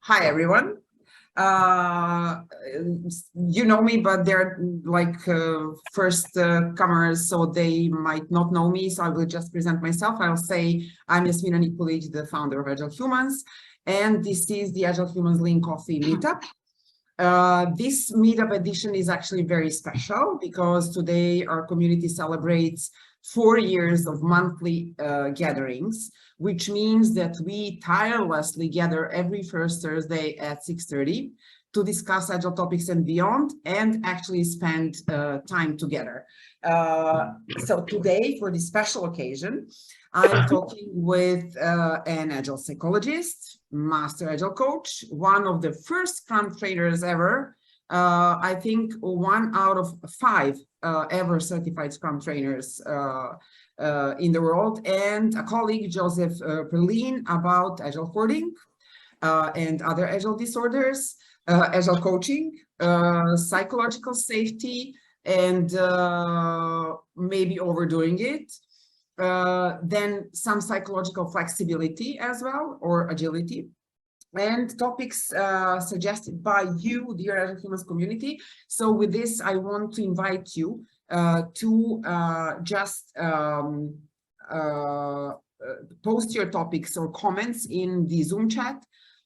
Hi, everyone. You know me, but they're like first comers, so they might not know me. So I will just present myself. I'll say I'm Yasmina Nikolic, the founder of Agile Humans, and this is the Agile Humans Lean Coffee Meetup. This Meetup edition is actually very special because today our community celebrates 4 years of monthly gatherings, which means that we tirelessly gather every first Thursday at 6:30 to discuss Agile topics and beyond, and actually spend time together. So today, for this special occasion, I'm talking with an Agile Psychologist, Master Agile Coach, one of the first Scrum trainers ever. I think 1 out of 5 ever certified Scrum trainers in the world, and a colleague, Joseph Pelrine, about Agile hoarding and other Agile disorders, Agile coaching, psychological safety, and maybe overdoing it. Then some psychological flexibility as well, or agility. And topics suggested by you, dear Agile Humans community. So with this, I want to invite you to just post your topics or comments in the Zoom chat,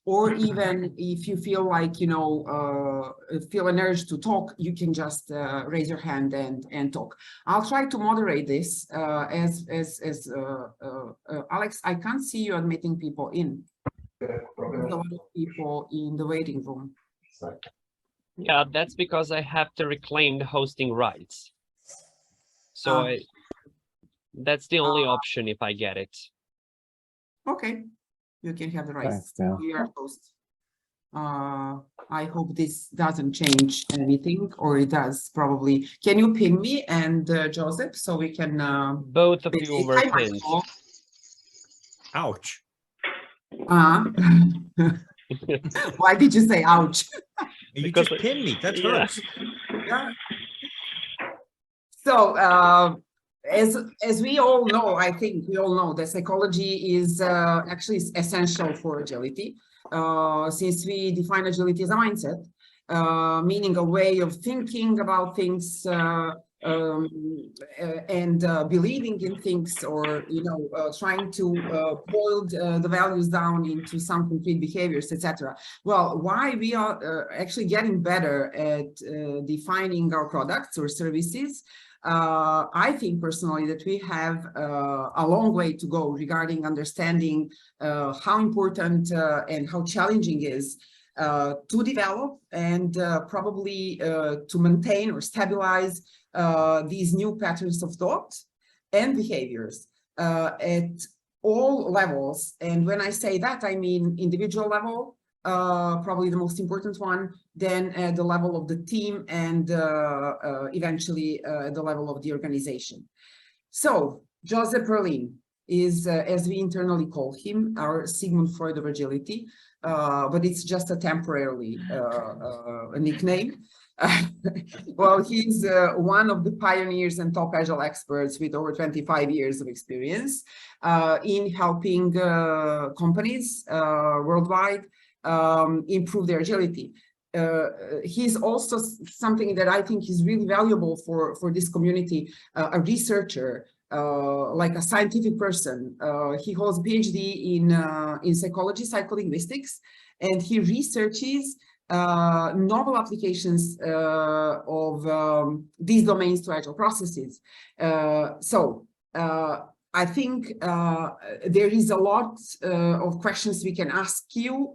or even if you feel like, you know, feel an urge to talk, you can just raise your hand and talk. I'll try to moderate this Alex, I can't see you admitting people in. There's a lot of people in the waiting room. Yeah, that's because I have to reclaim the hosting rights. So that's the only option if I get it. Okay, you can have the rights. We are host. I hope this doesn't change anything, or it does probably. Can you ping me and Joseph so we can? Both of you were pinned. Ouch. Why did you say ouch? You just pinned me. That hurts. Yeah. So as we all know, I think we all know that psychology is actually essential for agility, since we define agility as a mindset, meaning a way of thinking about things and believing in things, or trying to boil the values down into some concrete behaviors, etc. Well, why we are actually getting better at defining our products or services, I think personally that we have a long way to go regarding understanding how important and how challenging it is to develop and probably to maintain or stabilize these new patterns of thought and behaviors at all levels. And when I say that, I mean individual level, probably the most important one, then at the level of the team, and eventually the level of the organization. So Joseph Pelrine is, as we internally call him, our Sigmund Freud of agility, but it's just a temporarily a nickname. Well, he's one of the pioneers and top Agile experts with over 25 years of experience in helping companies worldwide improve their agility. He's also something that I think is really valuable for this community, a researcher, like a scientific person. He holds a PhD in psychology, psycholinguistics, and he researches novel applications of these domains to Agile processes. So I think there is a lot of questions we can ask you,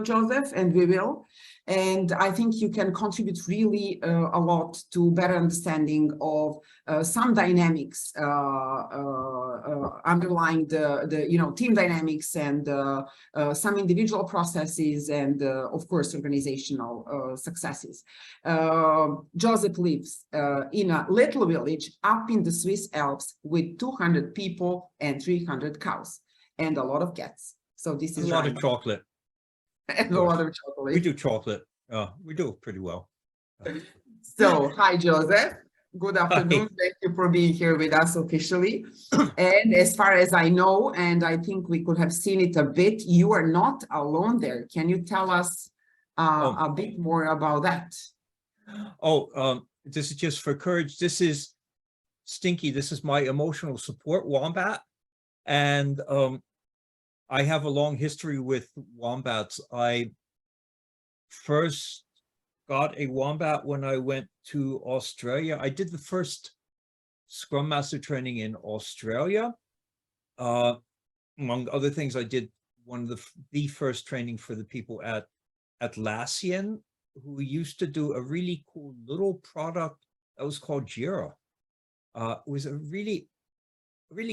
Joseph, and we will. And I think you can contribute really a lot to better understanding of some dynamics underlying the team dynamics, and some individual processes, and of course organizational successes. Joseph lives in a little village up in the Swiss Alps with 200 people and 300 cows and a lot of cats. So this is a lot of chocolate. And a lot of chocolate. We do chocolate. We do pretty well. So, hi, Joseph. Good afternoon. Thank you for being here with us officially. And as far as I know, and I think we could have seen it a bit, you are not alone there. Can you tell us a bit more about that? This is just for courage. This is Stinky. This is my emotional support wombat. And I have a long history with wombats. I first got a wombat when I went to Australia. I did the first Scrum Master training in Australia. Among other things, I did one of the first training for the people at Atlassian, who used to do a really cool little product that was called Jira. It was a really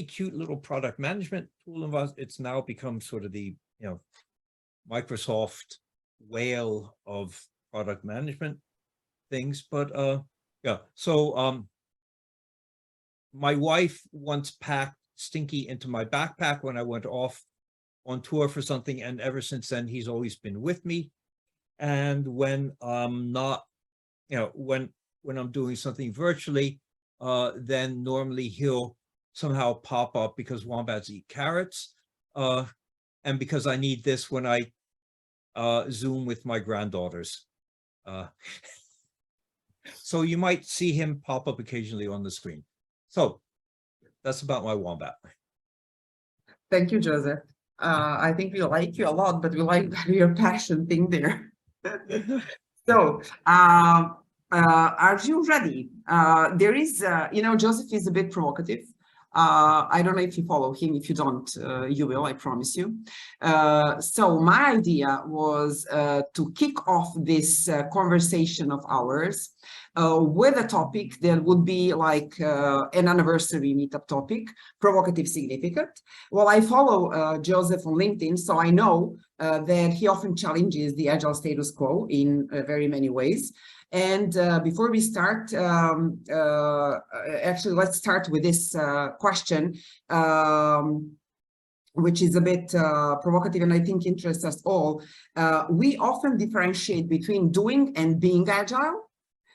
cute little product management tool. It's now become sort of the Microsoft whale of product management things. But yeah, so my wife once packed Stinky into my backpack when I went off on tour for something, and ever since then he's always been with me. And when I'm not, when I'm doing something virtually, then normally he'll somehow pop up, because wombats eat carrots, and because I need this when I Zoom with my granddaughters. So you might see him pop up occasionally on the screen. So that's about my wombat. Thank you, Joseph. I think we like you a lot, but we like your passion thing there. So, are you ready? There is, Joseph is a bit provocative. I don't know if you follow him. If you don't, you will, I promise you. So my idea was to kick off this conversation of ours with a topic that would be like an anniversary meetup topic, provocative significant. Well, I follow Joseph on LinkedIn, so I know that he often challenges the agile status quo in very many ways. And before we start, actually, let's start with this question, which is a bit provocative and I think interests us all. We often differentiate between doing and being agile.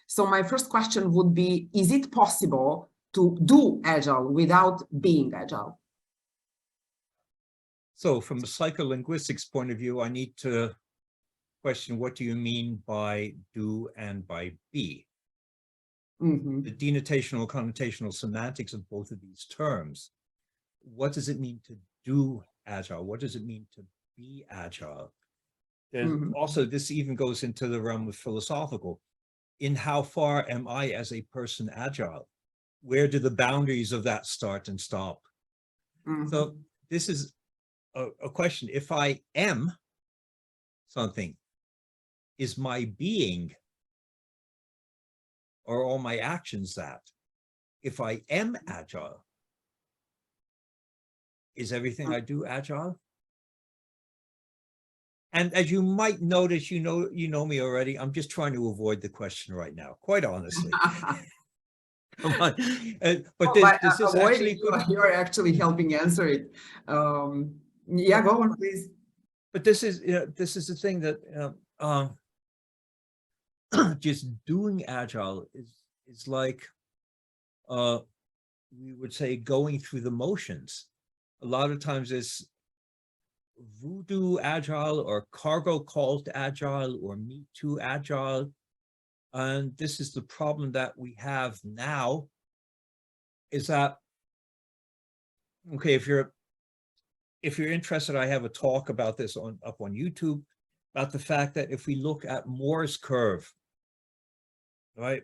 So my first question would be, is it possible to do agile without being agile? So from a psycholinguistics point of view, I need to question, what do you mean by do and by be? The denotational, connotational semantics of both of these terms. What does it mean to do agile? What does it mean to be agile? Also, this even goes into the realm of philosophical. In how far am I as a person agile? Where do the boundaries of that start and stop? So this is a question. If I am something, is my being or all my actions that? If I am agile, is everything I do agile? And as you might notice, you know me already, I'm just trying to avoid the question right now, quite honestly. Come on. But this is actually good. You're actually helping answer it. Yeah, go on, please. But this is the thing that just doing agile is like we would say going through the motions. A lot of times it's voodoo agile or cargo cult agile or Me Too agile. And this is the problem that we have now, is that, okay, if you're interested, I have a talk about this up on YouTube, about the fact that if we look at Moore's curve, right,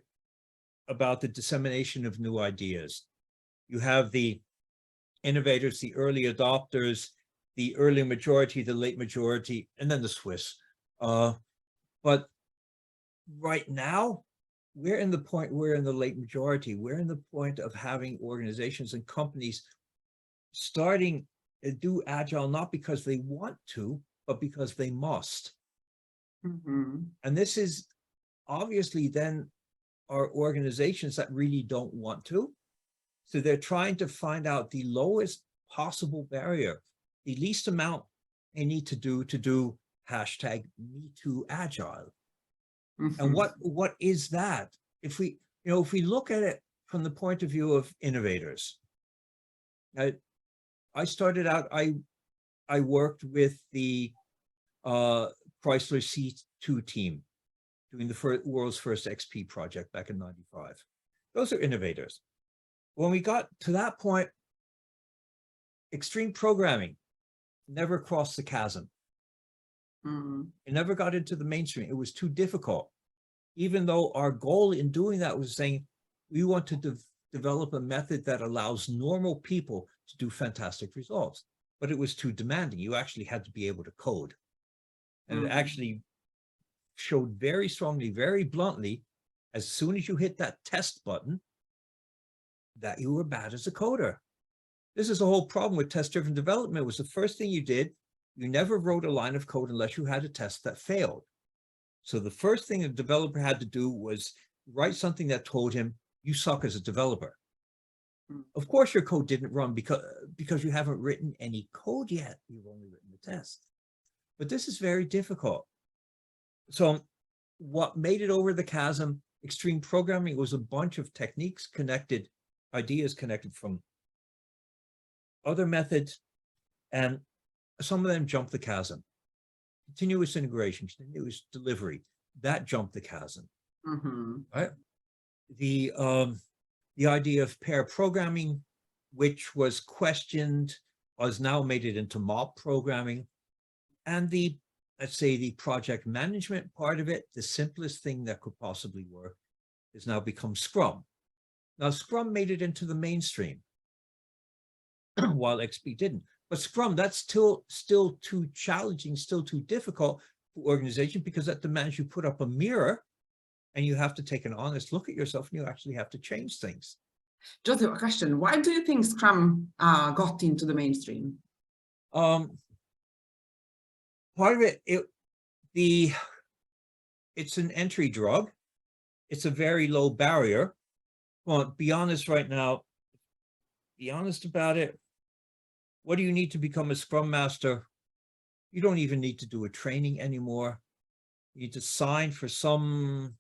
about the dissemination of new ideas, you have the innovators, the early adopters, the early majority, the late majority, and then the Swiss. But right now, we're in the late majority. We're in the point of having organizations and companies starting to do agile, not because they want to, but because they must. And this is obviously then are organizations that really don't want to. So they're trying to find out the lowest possible barrier, the least amount they need to do hashtag Me Too Agile. And what is that? If we look at it from the point of view of innovators. I started out, I worked with the Chrysler C2 team doing the world's first XP project back in '95. Those are innovators. When we got to that point, extreme programming never crossed the chasm. It never got into the mainstream. It was too difficult. Even though our goal in doing that was saying, we want to develop a method that allows normal people to do fantastic results. But it was too demanding. You actually had to be able to code. And it actually showed very strongly, very bluntly, as soon as you hit that test button, that you were bad as a coder. This is the whole problem with test-driven development. It was the first thing you did. You never wrote a line of code unless you had a test that failed. So the first thing a developer had to do was write something that told him, you suck as a developer. Of course, your code didn't run because you haven't written any code yet. You've only written the test. But this is very difficult. So what made it over the chasm, extreme programming, was a bunch of techniques connected, ideas connected from other methods, and some of them jumped the chasm. Continuous integration, continuous delivery, that jumped the chasm. Right? The idea of pair programming, which was questioned, has now made it into mob programming. And let's say the project management part of it, the simplest thing that could possibly work, has now become Scrum. Now, Scrum made it into the mainstream, while XP didn't. But Scrum, that's still too challenging, still too difficult for organization, because that demands you put up a mirror and you have to take an honest look at yourself, and you actually have to change things. Just a question. Why do you think Scrum got into the mainstream? Part of it, it's an entry drug. It's a very low barrier. Well, be honest right now, be honest about it. What do you need to become a Scrum Master? You don't even need to do a training anymore. You need to sign for some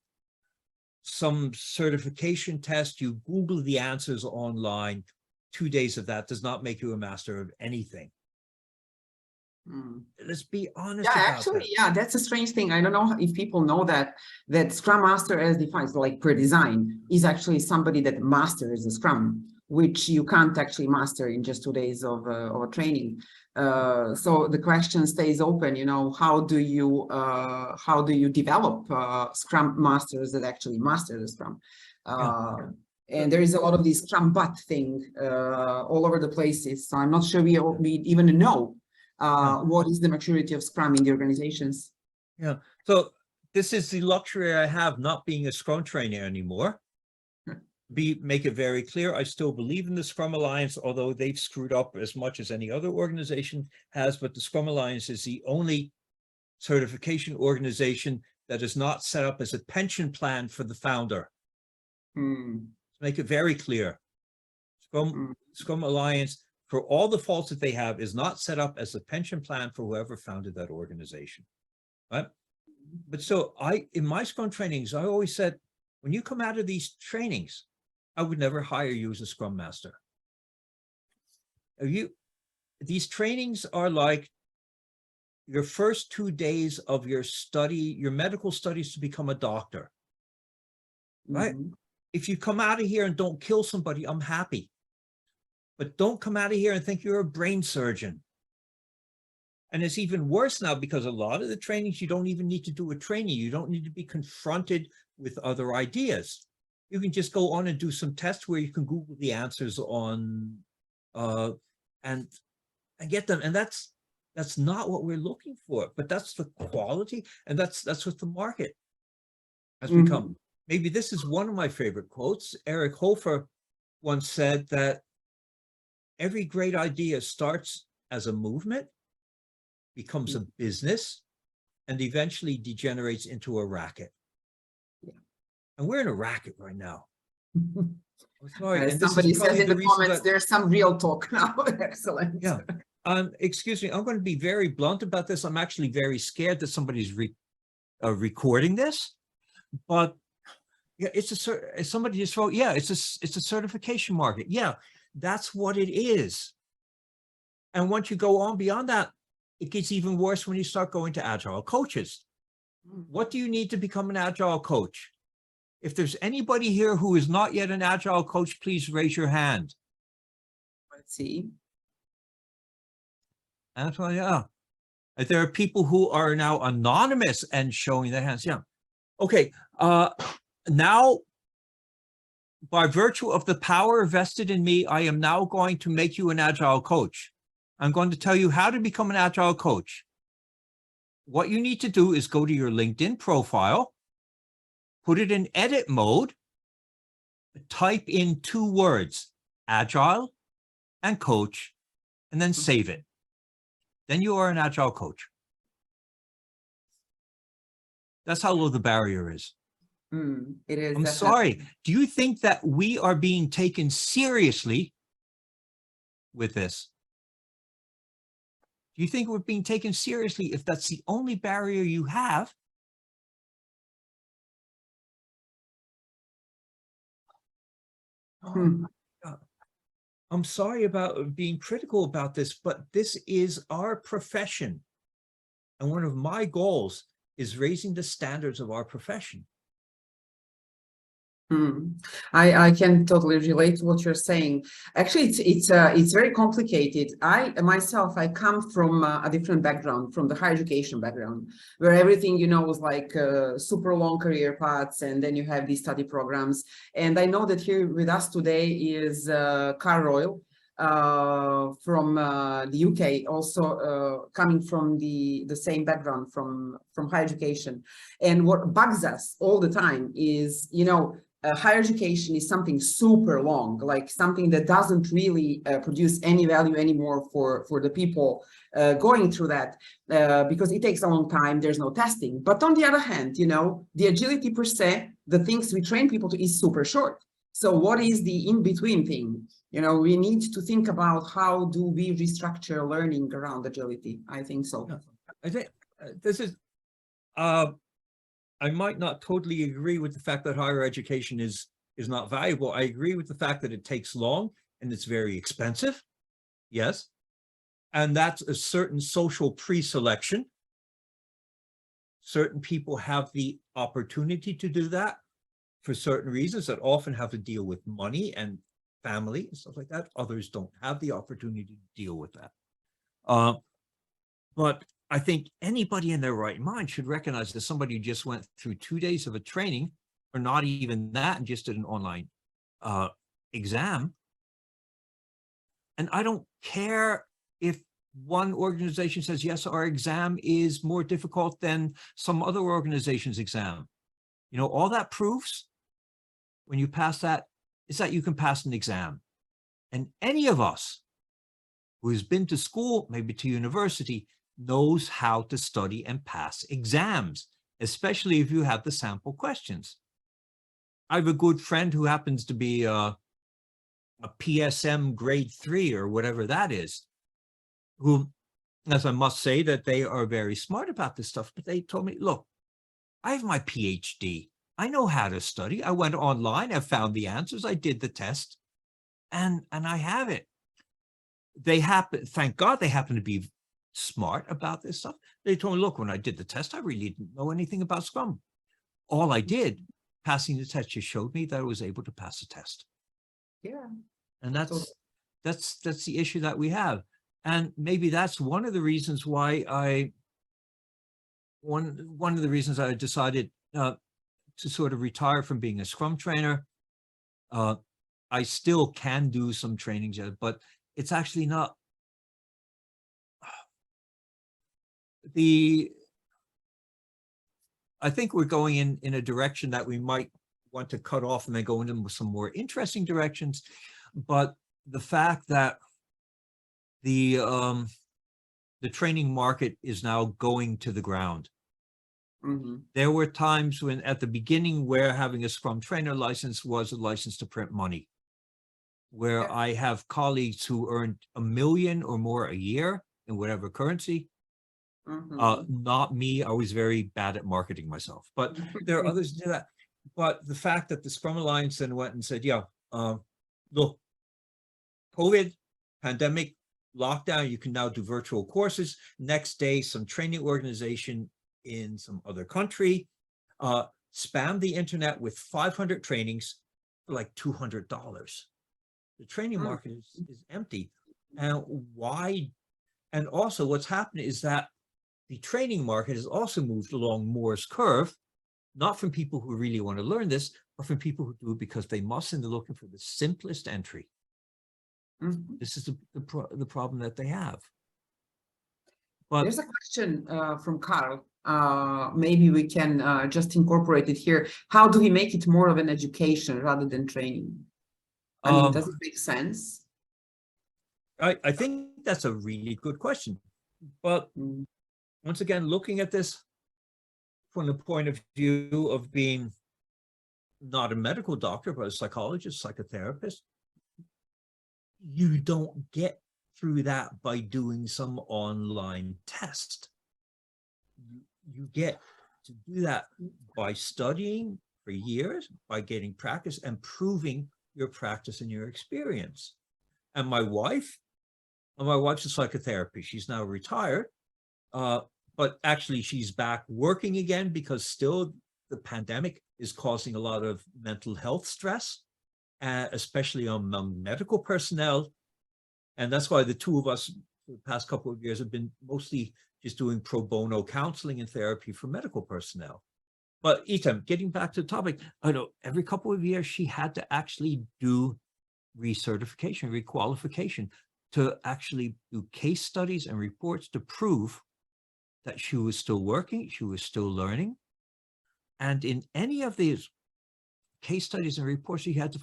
certification test. You Google the answers online. 2 days of that does not make you a master of anything. Let's be honest about actually, that. yeah, that's a strange thing. I don't know if people know that Scrum Master, as defined, like per design, is actually somebody that masters the Scrum, which you can't actually master in just 2 days of training. So the question stays open, you know, how do you develop Scrum Masters that actually master the Scrum? And there is a lot of this Scrum butt thing all over the places. So I'm not sure we even know what is the maturity of Scrum in the organizations. Yeah, so this is the luxury I have, not being a Scrum trainer anymore. Make it very clear, I still believe in the Scrum Alliance, although they've screwed up as much as any other organization has, but the Scrum Alliance is the only certification organization that is not set up as a pension plan for the founder. Make it very clear. Scrum Alliance, for all the faults that they have, is not set up as a pension plan for whoever founded that organization. Right? But so in my Scrum trainings, I always said, when you come out of these trainings, I would never hire you as a Scrum Master. These trainings are like your first 2 days of your medical studies to become a doctor, right? If you come out of here and don't kill somebody, I'm happy. But don't come out of here and think you're a brain surgeon. And it's even worse now, because a lot of the trainings, you don't even need to do a training. You don't need to be confronted with other ideas. You can just go on and do some tests where you can Google the answers on and get them. And that's not what we're looking for, but that's the quality, and that's what the market has become. Maybe this is one of my favorite quotes. Eric Hofer once said that every great idea starts as a movement, becomes a business, and eventually degenerates into a racket. And we're in a racket right now. Sorry. And somebody says in the comments, there's some real talk now. Excellent. Yeah. Excuse me, I'm going to be very blunt about this. I'm actually very scared that somebody's recording this. But Yeah, somebody just wrote, yeah, it's a certification market. Yeah, that's what it is. And once you go on beyond that, it gets even worse when you start going to agile coaches. What do you need to become an agile coach? If there's anybody here who is not yet an agile coach, please raise your hand. Let's see. Agile, yeah. There are people who are now anonymous and showing their hands. Yeah. Okay. Now, by virtue of the power vested in me, I am now going to make you an agile coach. I'm going to tell you how to become an agile coach. What you need to do is go to your LinkedIn profile, put it in edit mode, type in 2 words, agile and coach, and then save it. Then you are an agile coach. That's how low the barrier is. It is. I'm sorry. Do you think that we are being taken seriously with this? Do you think we're being taken seriously if that's the only barrier you have? I'm sorry about being critical about this, but this is our profession. And one of my goals is raising the standards of our profession. I can totally relate to what you're saying. Actually, it's very complicated. I come from a different background, from the higher education background, where everything, was like super long career paths, and then you have these study programs. And I know that here with us today is Carl Royal from the UK, also coming from the same background from higher education. And what bugs us all the time is, higher education is something super long, like something that doesn't really produce any value anymore for the people going through that, because it takes a long time, there's no testing. But on the other hand, the agility per se, the things we train people to, is super short. So what is the in-between thing? We need to think about how do we restructure learning around agility. I think so. I think this is, I might not totally agree with the fact that higher education is not valuable. I agree with the fact that it takes long and it's very expensive. Yes. And that's a certain social pre-selection. Certain people have the opportunity to do that for certain reasons that often have to deal with money and family and stuff like that. Others don't have the opportunity to deal with that. But I think anybody in their right mind should recognize that somebody who just went through 2 days of a training, or not even that, and just did an online exam. And I don't care if one organization says, yes, our exam is more difficult than some other organization's exam. All that proves when you pass that is that you can pass an exam. And any of us who has been to school, maybe to university, knows how to study and pass exams, especially if you have the sample questions. I have a good friend who happens to be a PSM grade 3 or whatever that is, who, as I must say, that they are very smart about this stuff, but they told me, look, I have my PhD. I know how to study. I went online, I found the answers, I did the test, and I have it. Thank God they happen to be smart about this stuff. They told me, look, when I did the test, I really didn't know anything about Scrum. All I did, passing the test, just showed me that I was able to pass the test. Yeah. And that's the issue that we have. And maybe that's one of the reasons why one of the reasons I decided to sort of retire from being a Scrum trainer. I still can do some trainings, but it's actually not I think we're going in a direction that we might want to cut off and then go into some more interesting directions. But the fact that the training market is now going to the ground. There were times when at the beginning where having a Scrum trainer license was a license to print money, where I have colleagues who earned $1 million or more a year in whatever currency. Not me. I was very bad at marketing myself, but there are others who do that. but the fact that the Scrum Alliance then went and said, yeah, look, COVID, pandemic, lockdown, you can now do virtual courses. Next day, some training organization in some other country spam the internet with 500 trainings for like $200. The training market is empty. And why? And also what's happened is that the training market has also moved along Moore's curve, not from people who really want to learn this, but from people who do it because they must, and they're looking for the simplest entry. This is the problem that they have. But there's a question from Carl. Maybe we can just incorporate it here. How do we make it more of an education rather than training? I mean, does it make sense? I think that's a really good question. But once again, looking at this from the point of view of being not a medical doctor, but a psychologist, psychotherapist, you don't get through that by doing some online test. You get to do that by studying for years, by getting practice and proving your practice and your experience. And my wife's a psychotherapist. She's now retired, but actually she's back working again because still the pandemic is causing a lot of mental health stress, especially among medical personnel. And that's why the two of us for the past couple of years have been mostly just doing pro bono counseling and therapy for medical personnel. But Itam, getting back to the topic, I know every couple of years she had to actually do recertification, requalification, to actually do case studies and reports to prove that she was still working, she was still learning. And in any of these case studies and reports she had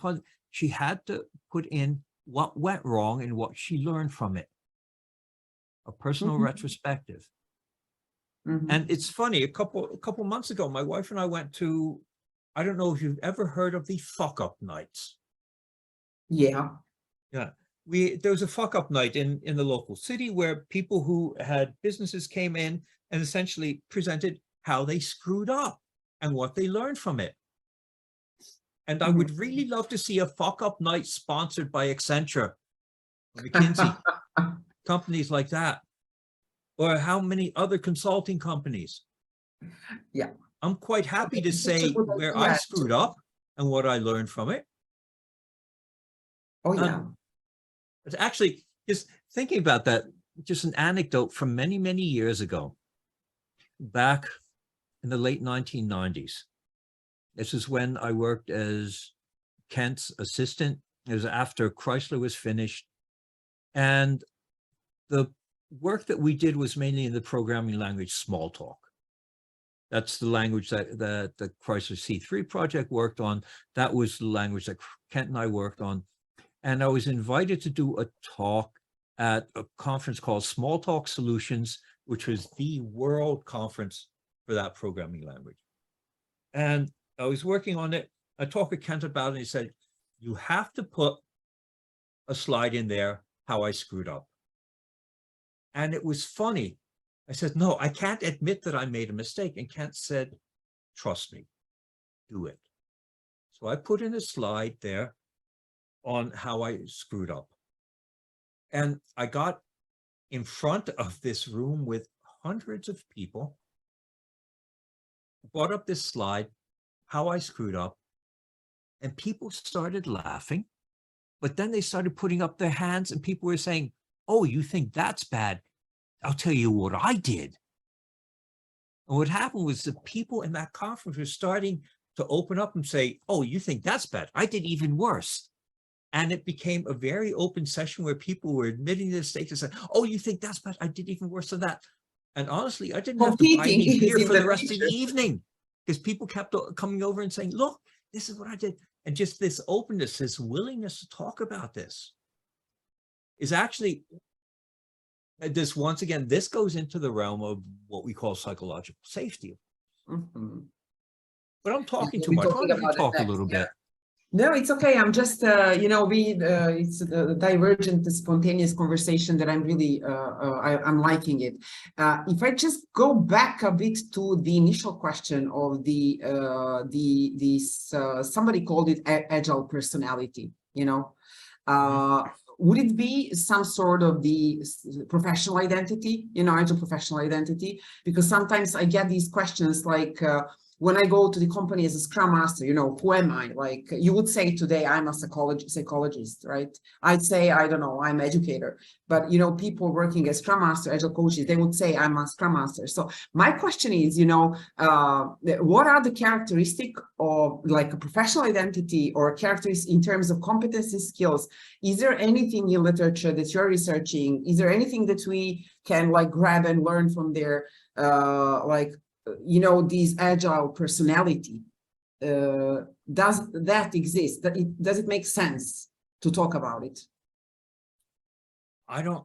to put in what went wrong and what she learned from it. A personal retrospective. And it's funny, a couple months ago, my wife and I went to, I don't know if you've ever heard of the fuck up nights. Yeah. Yeah. There was a fuck up night in the local city where people who had businesses came in and essentially presented how they screwed up and what they learned from it. And I would really love to see a fuck up night sponsored by Accenture, McKinsey, companies like that, or how many other consulting companies. Yeah. I'm quite happy to say where I screwed up and what I learned from it. Oh, yeah. But actually, just thinking about that, just an anecdote from many, many years ago, back in the late 1990s. This is when I worked as Kent's assistant. It was after Chrysler was finished. And the work that we did was mainly in the programming language Smalltalk. That's the language that the Chrysler C3 project worked on. That was the language that Kent and I worked on. And I was invited to do a talk at a conference called Smalltalk Solutions, which was the world conference for that programming language. And I was working on it. I talked with Kent about it, and he said, you have to put a slide in there, how I screwed up. And it was funny. I said, no, I can't admit that I made a mistake. And Kent said, trust me, do it. So I put in a slide there on how I screwed up. And I got in front of this room with hundreds of people, brought up this slide, how I screwed up, and people started laughing. But then they started putting up their hands and people were saying, oh, you think that's bad? I'll tell you what I did. And what happened was the people in that conference were starting to open up and say, oh, you think that's bad? I did even worse. And it became a very open session where people were admitting their mistakes and saying, oh, you think that's bad? I did even worse than that. And honestly, I didn't have to buy any beer for the rest of the evening because people kept coming over and saying, look, this is what I did. And just this openness, this willingness to talk about this is actually, this once again, this goes into the realm of what we call psychological safety. But I'm talking too much. Why don't you talk a little bit? No, it's okay. I'm just, you know, it's a divergent, spontaneous conversation that I'm really, I'm liking it. If I just go back a bit to the initial question of somebody called it agile personality, you know, would it be some sort of the professional identity, you know, agile professional identity? Because sometimes I get these questions like, when I go to the company as a Scrum Master, you know, who am I? Like you would say today, I'm a psychologist, right? I'd say, I don't know, I'm an educator. But, you know, people working as Scrum Master, Agile coaches, they would say I'm a Scrum Master. So my question is, you know, what are the characteristics of like a professional identity or characteristics in terms of competence and skills? Is there anything in literature that you're researching? Is there anything that we can like grab and learn from there? Like, you know, these agile personality, does that exist? Does it make sense to talk about it? I don't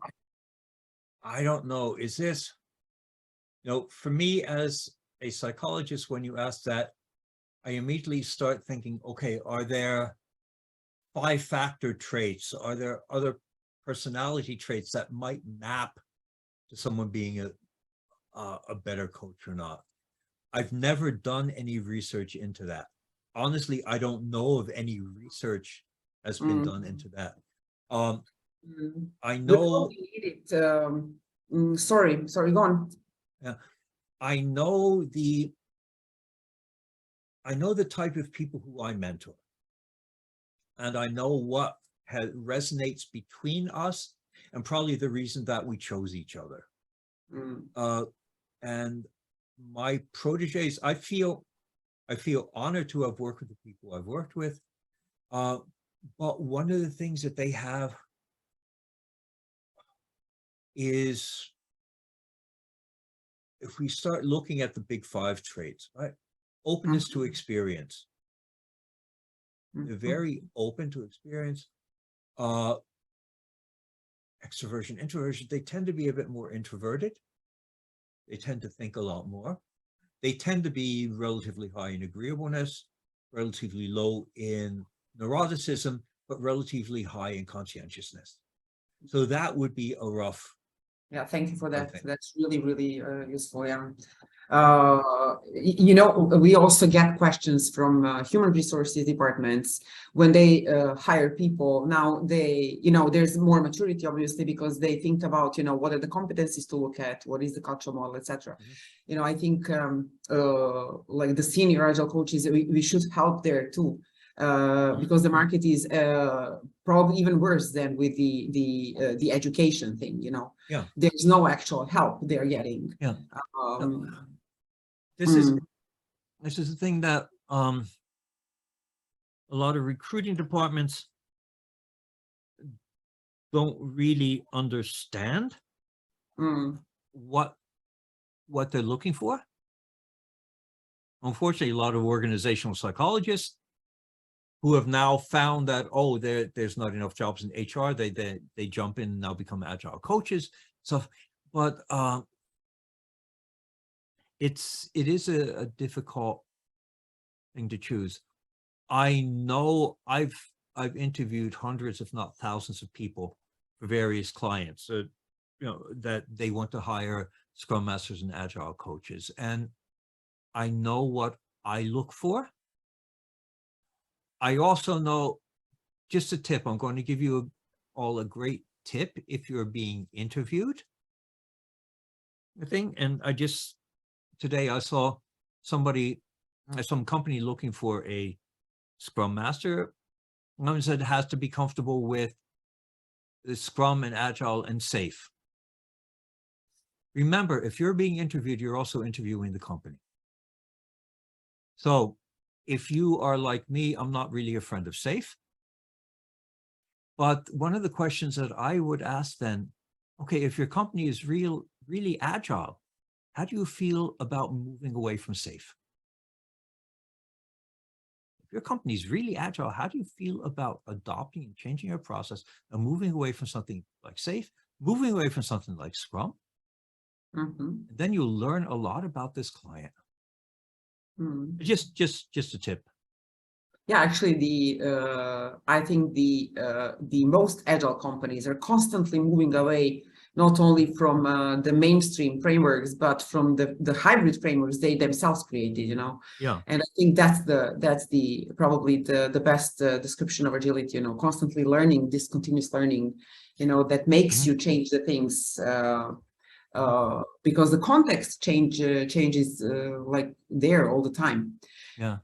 know. Is this, you know, for me as a psychologist, when you ask that, I immediately start thinking, okay, are there 5-factor traits? Are there other personality traits that might map to someone being a better coach or not? I've never done any research into that. Honestly, I don't know of any research that's been done into that. I know. Sorry, go on. Yeah, I know the type of people who I mentor, and I know what resonates between us, and probably the reason that we chose each other. And my proteges, I feel honored to have worked with the people I've worked with. But one of the things that they have is, if we start looking at the big 5 traits, right? Openness to experience. They're very open to experience. Extroversion, introversion, they tend to be a bit more introverted. They tend to think a lot more. They tend to be relatively high in agreeableness, relatively low in neuroticism, but relatively high in conscientiousness. So that would be a rough. Yeah, thank you for that. Okay. That's really, really useful. Yeah. You know, we also get questions from human resources departments when they hire people. Now they, you know, there's more maturity, obviously, because they think about, you know, what are the competencies to look at, what is the cultural model, etc. You know, I think like the senior agile coaches, we should help there too. Because the market is probably even worse than with the education thing, you know. Yeah. There's no actual help they're getting. Yeah. This is the thing that a lot of recruiting departments don't really understand what they're looking for. Unfortunately, a lot of organizational psychologists who have now found that, oh, there's not enough jobs in HR, they jump in and now become agile coaches. So, but it is a difficult thing to choose. I know I've interviewed hundreds, if not thousands, of people for various clients, you know, that they want to hire Scrum Masters and Agile coaches, and I know what I look for. I also know, just a tip, I'm going to give you all a great tip if you're being interviewed. I think, and today I saw some company looking for a Scrum Master. I said it has to be comfortable with the Scrum and Agile and safe. Remember, if you're being interviewed, you're also interviewing the company. So if you are like me, I'm not really a friend of safe. But one of the questions that I would ask then, okay, if your company is really agile, how do you feel about moving away from safe? If your company is really agile, how do you feel about adopting and changing your process and moving away from something like safe, moving away from something like Scrum? And then you'll learn a lot about this client. Just a tip. Yeah, actually, I think the most agile companies are constantly moving away not only from the mainstream frameworks, but from the hybrid frameworks they themselves created. You know, Yeah. and I think that's the probably the best description of agility. You know, constantly learning, this continuous learning. You know, that makes you change the things. Because the context changes like there all the time. Yeah.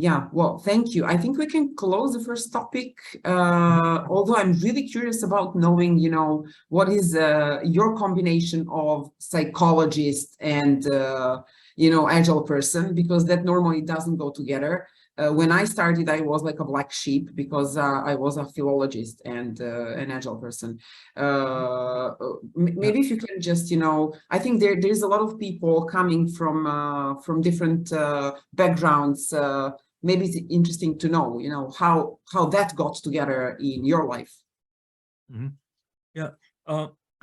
Yeah, well, thank you. I think we can close the first topic. Although I'm really curious about knowing, you know, what is your combination of psychologist and, you know, agile person, because that normally doesn't go together. When I started, I was like a black sheep because I was a philologist and an agile person. Maybe if you can just, you know, I think there's a lot of people coming from different backgrounds. Maybe it's interesting to know, you know, how that got together in your life. Mm-hmm. Yeah,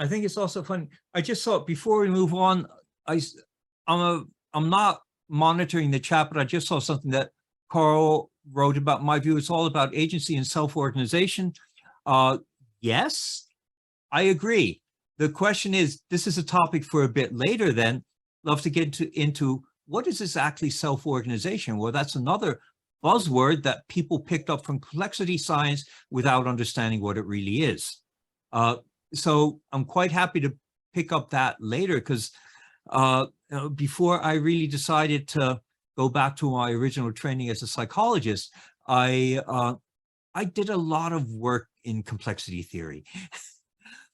I think it's also funny. I just saw, before we move on, I'm not monitoring the chat, but I just saw something that Carl wrote about my view. It's all about agency and self-organization. Yes, I agree. The question is, this is a topic for a bit later then. Love to get into what is exactly self-organization? Well, that's another buzzword that people picked up from complexity science without understanding what it really is. So I'm quite happy to pick up that later, because before I really decided to go back to my original training as a psychologist, I did a lot of work in complexity theory.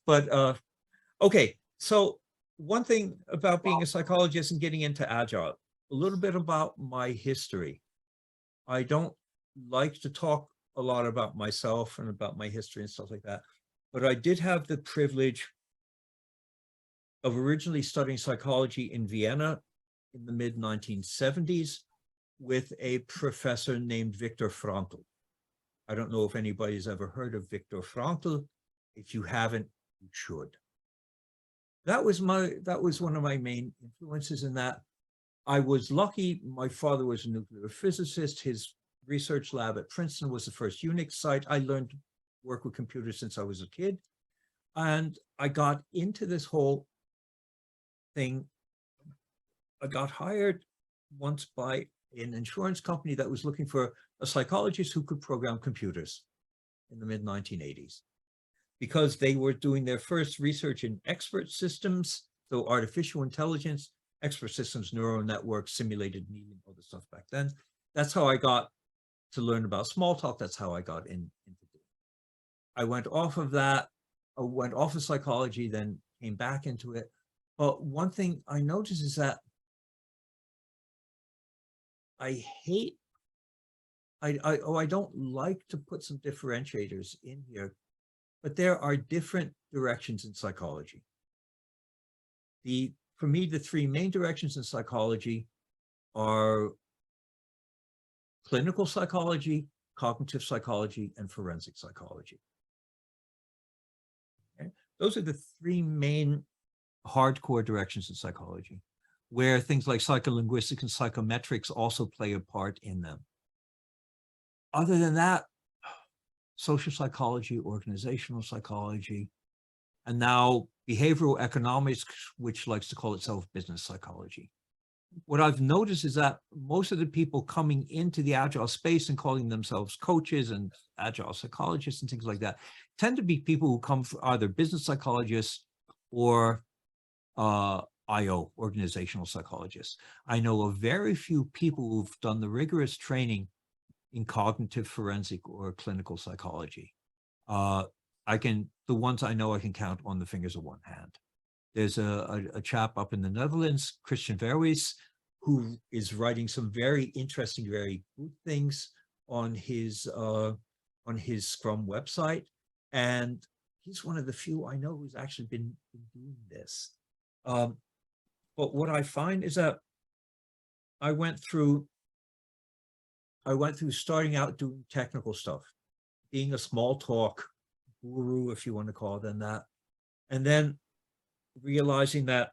But okay, so one thing about being a psychologist and getting into Agile, a little bit about my history. I don't like to talk a lot about myself and about my history and stuff like that, but I did have the privilege of originally studying psychology in Vienna in the mid-1970s with a professor named Viktor Frankl. I don't know if anybody's ever heard of Viktor Frankl. If you haven't, you should. That was one of my main influences in that. I was lucky. My father was a nuclear physicist. His research lab at Princeton was the first Unix site. I learned to work with computers since I was a kid. And I got into this whole thing. I got hired once by an insurance company that was looking for a psychologist who could program computers in the mid-1980s, because they were doing their first research in expert systems, so artificial intelligence, expert systems, neural networks, simulated meaning, all the stuff back then. That's how I got to learn about small talk. That's how I got into it. I went off of that. I went off of psychology, then came back into it. But one thing I noticed is that I don't like to put some differentiators in here, but there are different directions in psychology. For me, the three main directions in psychology are clinical psychology, cognitive psychology, and forensic psychology. Okay? Those are the three main hardcore directions in psychology, where things like psycholinguistics and psychometrics also play a part in them. Other than that, social psychology, organizational psychology, and now behavioral economics, which likes to call itself business psychology. What I've noticed is that most of the people coming into the Agile space and calling themselves coaches and Agile psychologists and things like that tend to be people who come from either business psychologists or IO, organizational psychologists. I know of very few people who've done the rigorous training in cognitive forensic or clinical psychology. The ones I know I can count on the fingers of one hand. There's a chap up in the Netherlands, Christian Verwijs, who is writing some very interesting, very good things on his Scrum website. And he's one of the few I know who's actually been doing this. But what I find is that I went through starting out doing technical stuff, being a small talk guru, if you want to call it that, and then realizing that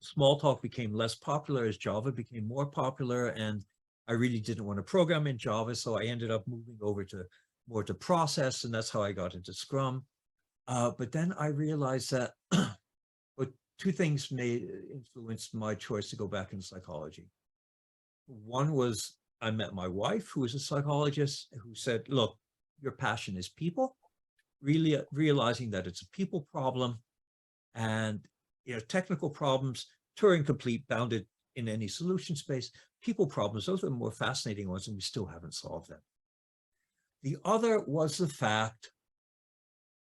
small talk became less popular as Java became more popular, and I really didn't want to program in Java, so I ended up moving over to more to process, and that's how I got into Scrum. But then I realized that two things influenced my choice to go back into psychology. One was I met my wife, who is a psychologist, who said, look, your passion is people, really realizing that it's a people problem, and technical problems, Turing complete, bounded in any solution space. People problems, those are the more fascinating ones, and we still haven't solved them. The other was the fact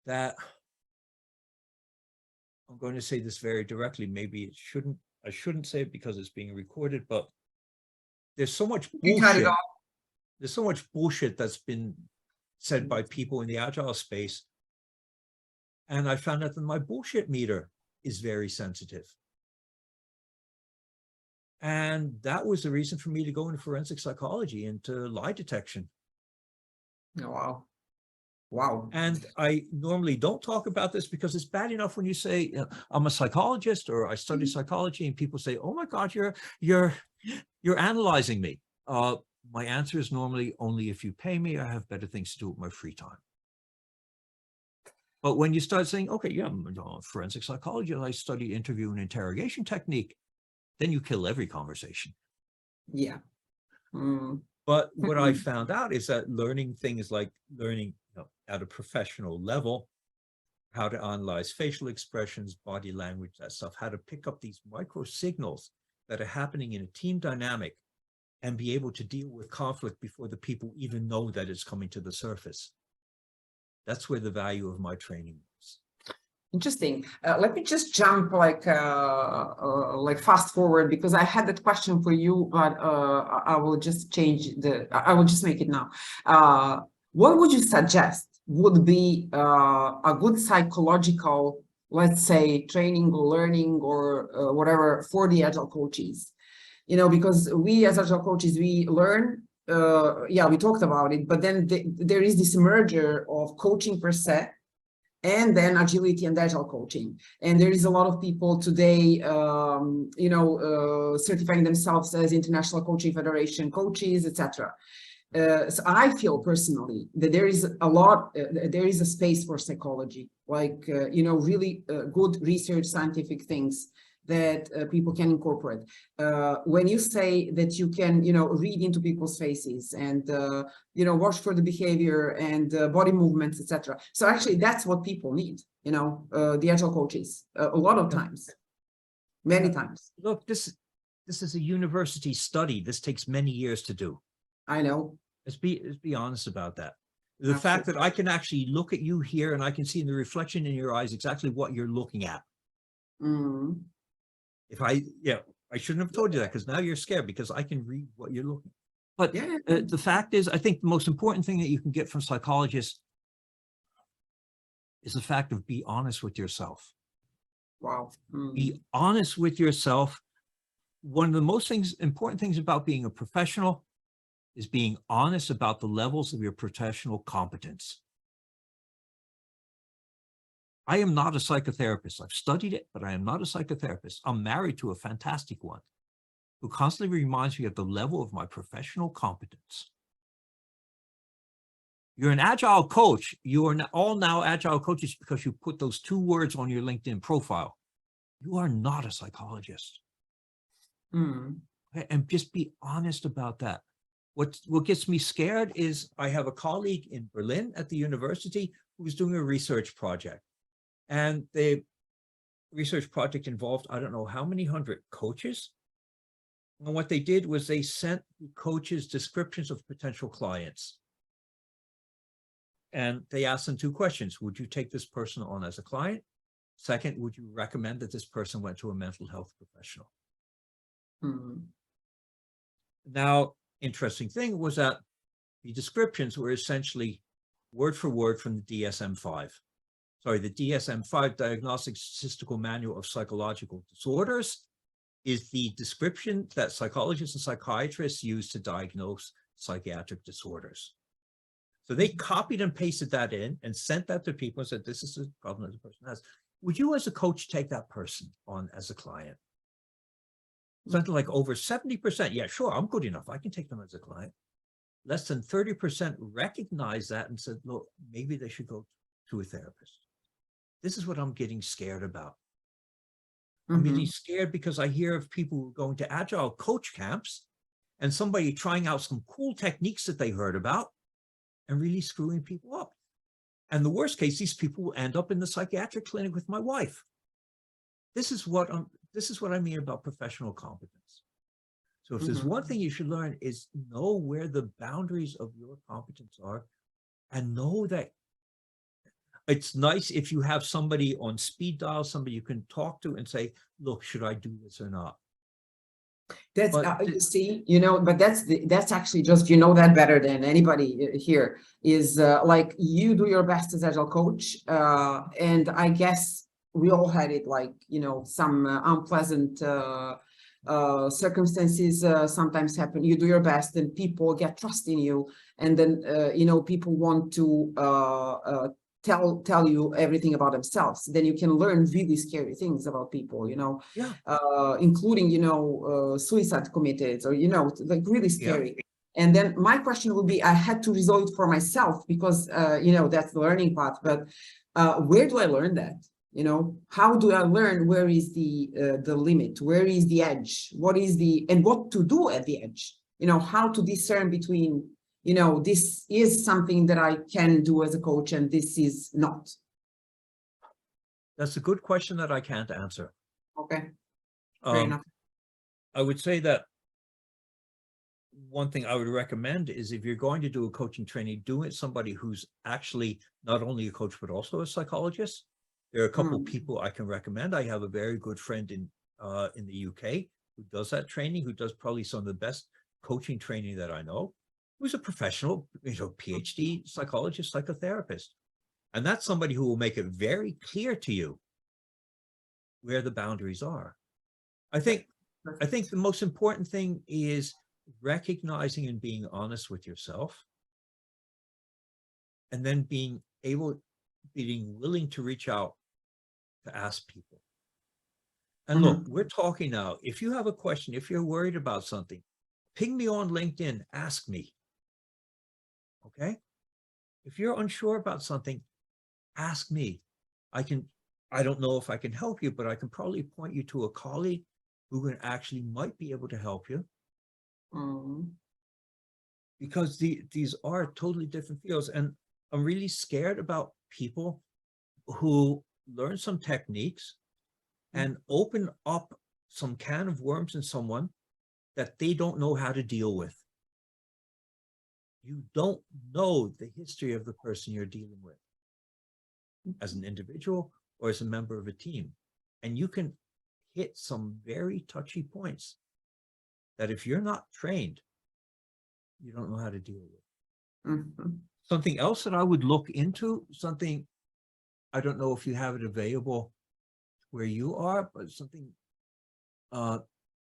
that, I'm going to say this very directly, maybe I shouldn't say it because it's being recorded, but there's so much bullshit. There's so much bullshit that's been said by people in the Agile space. And I found out that my bullshit meter is very sensitive. And that was the reason for me to go into forensic psychology, into lie detection. Oh, wow. Wow. And I normally don't talk about this because it's bad enough when you say, I'm a psychologist or I study psychology, and people say, oh my God, you're analyzing me. My answer is normally, only if you pay me. I have better things to do with my free time. But when you start saying, okay, yeah, I'm a forensic psychologist, I study interview and interrogation technique, then you kill every conversation. Yeah. But what I found out is that learning things like learning at a professional level, how to analyze facial expressions, body language, that stuff, how to pick up these micro signals that are happening in a team dynamic and be able to deal with conflict before the people even know that it's coming to the surface. That's where the value of my training is. Interesting. Let me just jump like fast forward, because I had that question for you, but I will just I will just make it now. What would you suggest would be a good psychological, let's say, training or learning or whatever for the Agile coaches? Because we as Agile coaches, we learn, yeah, we talked about it, but then there is this merger of coaching per se, and then agility and agile coaching. And there is a lot of people today, certifying themselves as International Coaching Federation coaches, etc. So I feel personally that there is there is a space for psychology, like, really good research, scientific things that people can incorporate. When you say that you can, read into people's faces and, watch for the behavior and body movements, etc. So actually, that's what people need, the Agile coaches, a lot of times, many times. Look, this is a university study. This takes many years to do. I know. Let's be honest about that. The fact that I can actually look at you here and I can see in the reflection in your eyes exactly what you're looking at. If I shouldn't have told you that, because now you're scared, because I can read what you're looking at. But Yeah. The fact is, I think the most important thing that you can get from psychologists is the fact of be honest with yourself. Wow. Be honest with yourself. One of the most important things about being a professional is being honest about the levels of your professional competence. I am not a psychotherapist. I've studied it, but I am not a psychotherapist. I'm married to a fantastic one who constantly reminds me of the level of my professional competence. You're an Agile coach. You are all now Agile coaches because you put those 2 words on your LinkedIn profile. You are not a psychologist. Okay? And just be honest about that. What gets me scared is I have a colleague in Berlin at the university who's doing a research project. And the research project involved, I don't know how many hundred coaches. And what they did was they sent the coaches descriptions of potential clients. And they asked them 2 questions. Would you take this person on as a client? Second, would you recommend that this person went to a mental health professional? Now, interesting thing was that the descriptions were essentially word for word from the DSM-5. Sorry, the DSM-5, Diagnostic Statistical Manual of Psychological Disorders, is the description that psychologists and psychiatrists use to diagnose psychiatric disorders. So they copied and pasted that in and sent that to people and said, this is the problem that the person has. Would you as a coach take that person on as a client? Something like over 70%. Yeah, sure, I'm good enough. I can take them as a client. Less than 30% recognize that and said, look, maybe they should go to a therapist. This is what I'm getting scared about. I'm getting scared because I hear of people going to Agile coach camps and somebody trying out some cool techniques that they heard about and really screwing people up. And the worst case, these people will end up in the psychiatric clinic with my wife. This is what I mean about professional competence. So if there's one thing you should learn is know where the boundaries of your competence are, and know that it's nice if you have somebody on speed dial, somebody you can talk to and say, look, should I do this or not? That's you see, but that's actually just, that better than anybody here is like you do your best as Agile coach. And I guess we all had it, like, some unpleasant circumstances sometimes happen. You do your best and people get trust in you. And then, people want to tell you everything about themselves. Then you can learn really scary things about people, including, suicide committed, or, like really scary. Yeah. And then my question would be, I had to resolve it for myself because, that's the learning path, but where do I learn that? How do I learn where is the limit? Where is the edge? And what to do at the edge? How to discern between, this is something that I can do as a coach and this is not. That's a good question that I can't answer. Okay, fair enough. I would say that one thing I would recommend is if you're going to do a coaching training, do it somebody who's actually not only a coach, but also a psychologist. There are a couple of people I can recommend. I have a very good friend in the UK who does that training, who does probably some of the best coaching training that I know, who's a professional, PhD psychologist, psychotherapist. And that's somebody who will make it very clear to you where the boundaries are. I think the most important thing is recognizing and being honest with yourself, and then being willing to reach out to ask people. And look, we're talking now. If you have a question, if you're worried about something, ping me on LinkedIn, ask me. Okay? If you're unsure about something, ask me. I don't know if I can help you, but I can probably point you to a colleague who might be able to help you. Because these are totally different fields. And I'm really scared about people who learn some techniques and open up some can of worms in someone that they don't know how to deal with. You don't know the history of the person you're dealing with as an individual or as a member of a team. And you can hit some very touchy points that if you're not trained, you don't know how to deal with. Something else that I would look into, something, I don't know if you have it available where you are, but something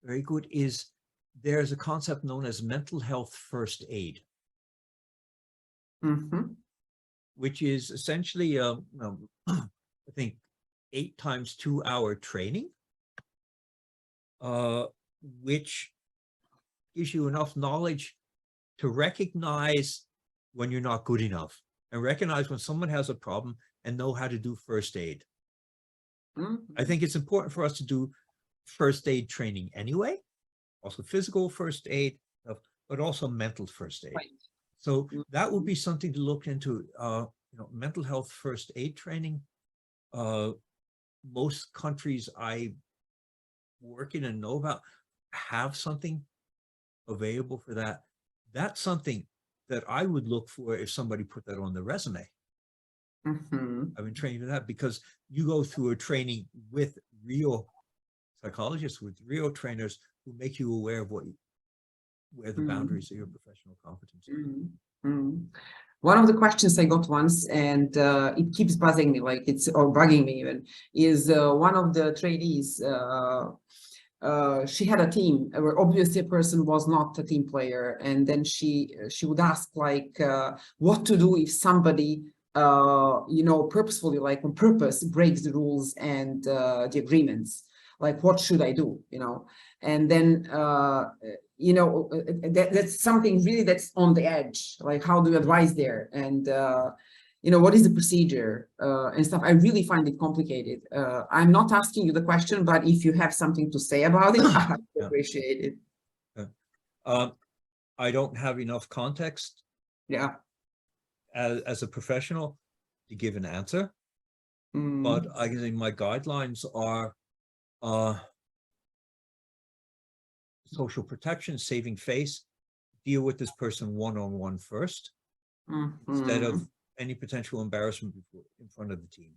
very good is there's a concept known as mental health first aid, which is essentially, I think, 8 times 2 hour training, which gives you enough knowledge to recognize when you're not good enough and recognize when someone has a problem and know how to do first aid. I think it's important for us to do first aid training anyway, also physical first aid, but also mental first aid. Right. So that would be something to look into, mental health first aid training. Most countries I work in and know about have something available for that. That's something that I would look for if somebody put that on the resume. I've been trained for that because you go through a training with real psychologists, with real trainers who make you aware of where the boundaries of your professional competence are. One of the questions I got once, and it keeps buzzing me, like or bugging me even, is one of the trainees, she had a team where obviously a person was not a team player, and then she would ask, like, what to do if somebody purposefully, like on purpose, breaks the rules and the agreements. Like, what should I do? And then, that's something really that's on the edge. Like, how do you advise there? And, what is the procedure and stuff? I really find it complicated. I'm not asking you the question, but if you have something to say about it, I appreciate it. I don't have enough context as a professional to give an answer, but I think my guidelines are social protection, saving face, deal with this person one-on-one first, instead of any potential embarrassment in front of the team.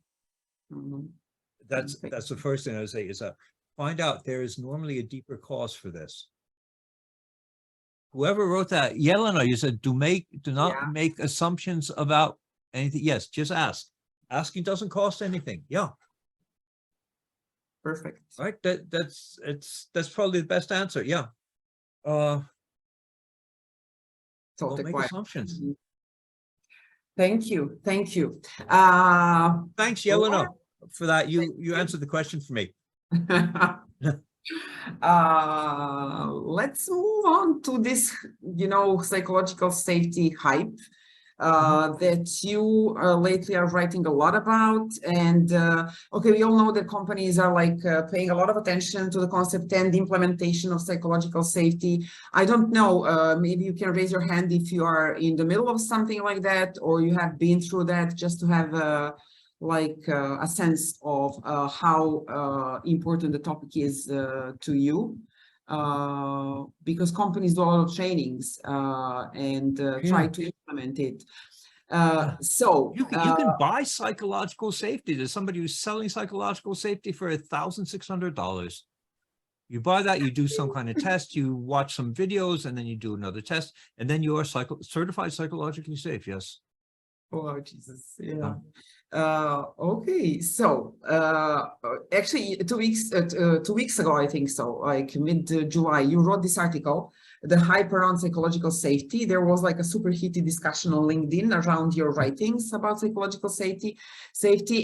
That's the first thing I would say, is that find out there is normally a deeper cause for this. Whoever wrote that, Yelena, you said, do not make assumptions about anything. Yes, just ask. Asking doesn't cost anything. Yeah. Perfect. Right. That's probably the best answer. Yeah. Don't make assumptions. Thank you. Thank you. Thanks, Yelena, for that. You answered the question for me. Let's move on to this, psychological safety hype that you lately are writing a lot about. And okay, we all know that companies are paying a lot of attention to the concept and the implementation of psychological safety. I don't know, maybe you can raise your hand if you are in the middle of something like that, or you have been through that, just to have a sense of how important the topic is to you, because companies do a lot of trainings and try to implement it. So you can buy psychological safety. There's somebody who's selling psychological safety for $1,600. You buy that, you do some kind of test, you watch some videos, and then you do another test, and then you are certified psychologically safe. Yes. Oh, Jesus. Yeah. Okay, so actually 2 weeks 2 weeks ago, I think so, like mid-July, you wrote this article, The Hype Around Psychological Safety. There was a super heated discussion on LinkedIn around your writings about psychological safety,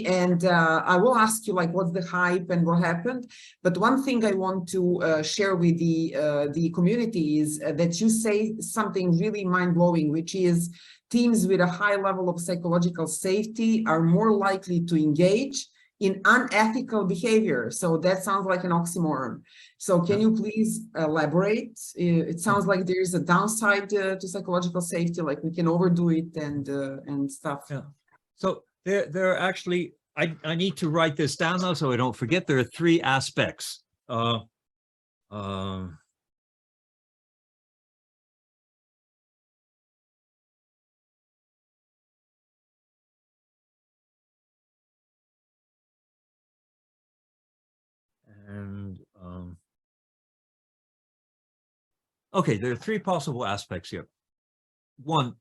and I will ask you what's the hype and what happened. But one thing I want to share with the community is that you say something really mind-blowing, which is teams with a high level of psychological safety are more likely to engage in unethical behavior. So that sounds like an oxymoron. So can you please elaborate? It sounds like there is a downside to psychological safety, like we can overdo it and stuff. Yeah. So there are actually, I need to write this down now so I don't forget. There are 3 aspects. And okay, there are 3 possible aspects here. One,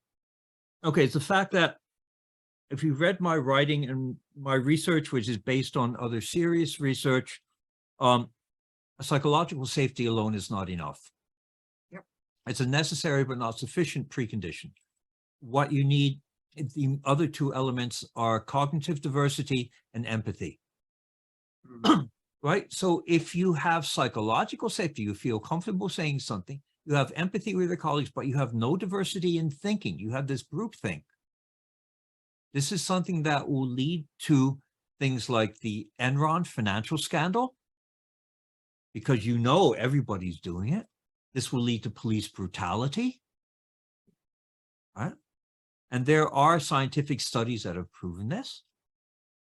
okay, it's the fact that if you've read my writing and my research, which is based on other serious research, psychological safety alone is not enough. Yep. It's a necessary but not sufficient precondition. What you need, the other 2 elements are cognitive diversity and empathy. Right? So if you have psychological safety, you feel comfortable saying something, you have empathy with your colleagues, but you have no diversity in thinking. You have this groupthink. This is something that will lead to things like the Enron financial scandal, because everybody's doing it. This will lead to police brutality. Right? And there are scientific studies that have proven this.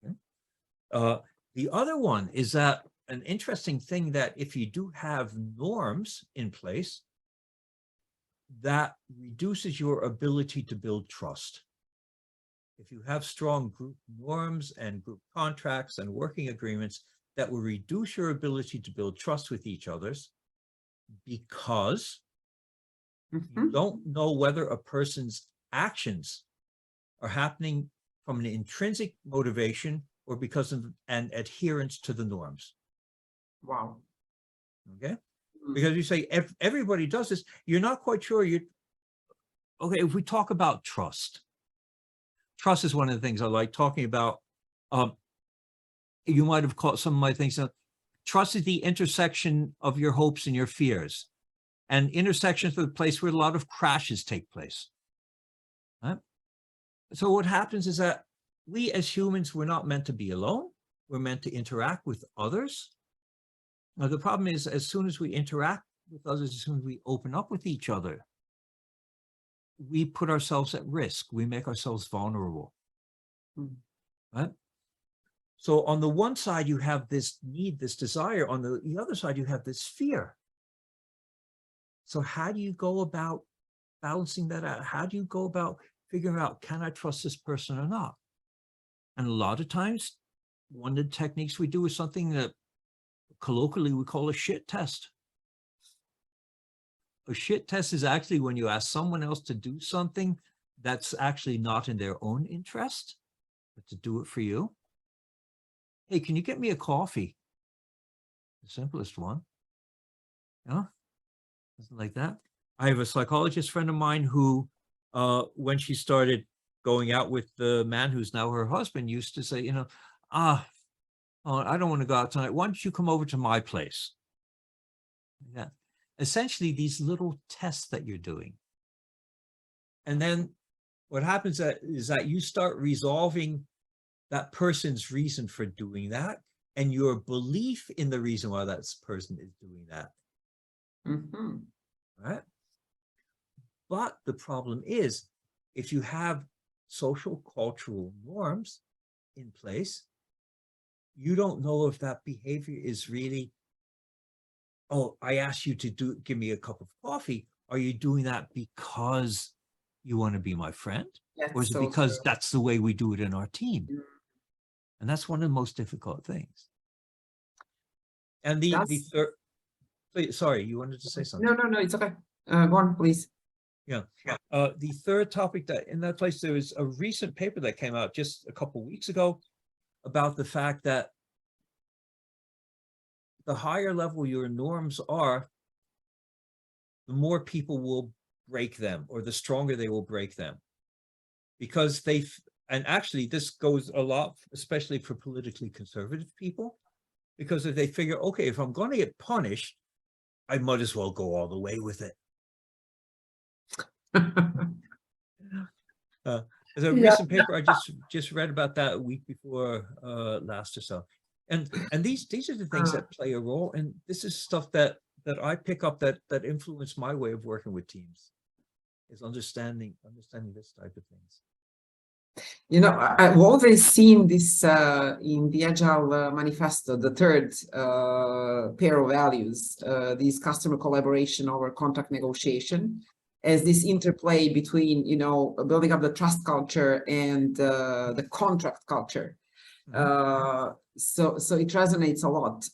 Okay. The other one is that an interesting thing, that if you do have norms in place, that reduces your ability to build trust. If you have strong group norms and group contracts and working agreements, that will reduce your ability to build trust with each other, because you don't know whether a person's actions are happening from an intrinsic motivation or because of an adherence to the norms. Wow. Okay. Because you say everybody does this, you're not quite sure. Okay, if we talk about trust is one of the things I like talking about. You might have caught some of my things. trust is the intersection of your hopes and your fears. And intersections are the place where a lot of crashes take place. Right? So what happens is that we as humans, we're not meant to be alone. We're meant to interact with others. Now, the problem is, as soon as we interact with others, as soon as we open up with each other, we put ourselves at risk. We make ourselves vulnerable. Right? So on the one side, you have this need, this desire. On the other side, you have this fear. So how do you go about balancing that out? How do you go about figuring out, can I trust this person or not? And a lot of times, one of the techniques we do is something that colloquially we call a shit test. A shit test is actually when you ask someone else to do something that's actually not in their own interest, but to do it for you. Hey, can you get me a coffee? The simplest one. Yeah, something like that. I have a psychologist friend of mine who, when she started going out with the man who's now her husband, used to say, I don't want to go out tonight. Why don't you come over to my place? Yeah. Essentially, these little tests that you're doing. And then what happens is that you start resolving that person's reason for doing that and your belief in the reason why that person is doing that. Right? But the problem is, if you have social cultural norms in place, you don't know if that behavior is really, oh, I asked you to give me a cup of coffee. Are you doing that because you want to be my friend? Or is it because that's the way we do it in our team? And that's one of the most difficult things. And the third, sorry, you wanted to say something? No, it's okay. Go on, please. Yeah. The third topic that in that place, there was a recent paper that came out just a couple of weeks ago about the fact that the higher level your norms are, the more people will break them, or the stronger they will break them. Because and actually this goes a lot, especially for politically conservative people, because if they figure, okay, if I'm going to get punished, I might as well go all the way with it. There's a recent paper I just read about that a week before last or so, and these are the things that play a role, and this is stuff that I pick up that influence my way of working with teams, is understanding this type of things. I've always seen this in the Agile Manifesto, the third pair of values, these customer collaboration over contract negotiation, as this interplay between, building up the trust culture and the contract culture. So it resonates a lot.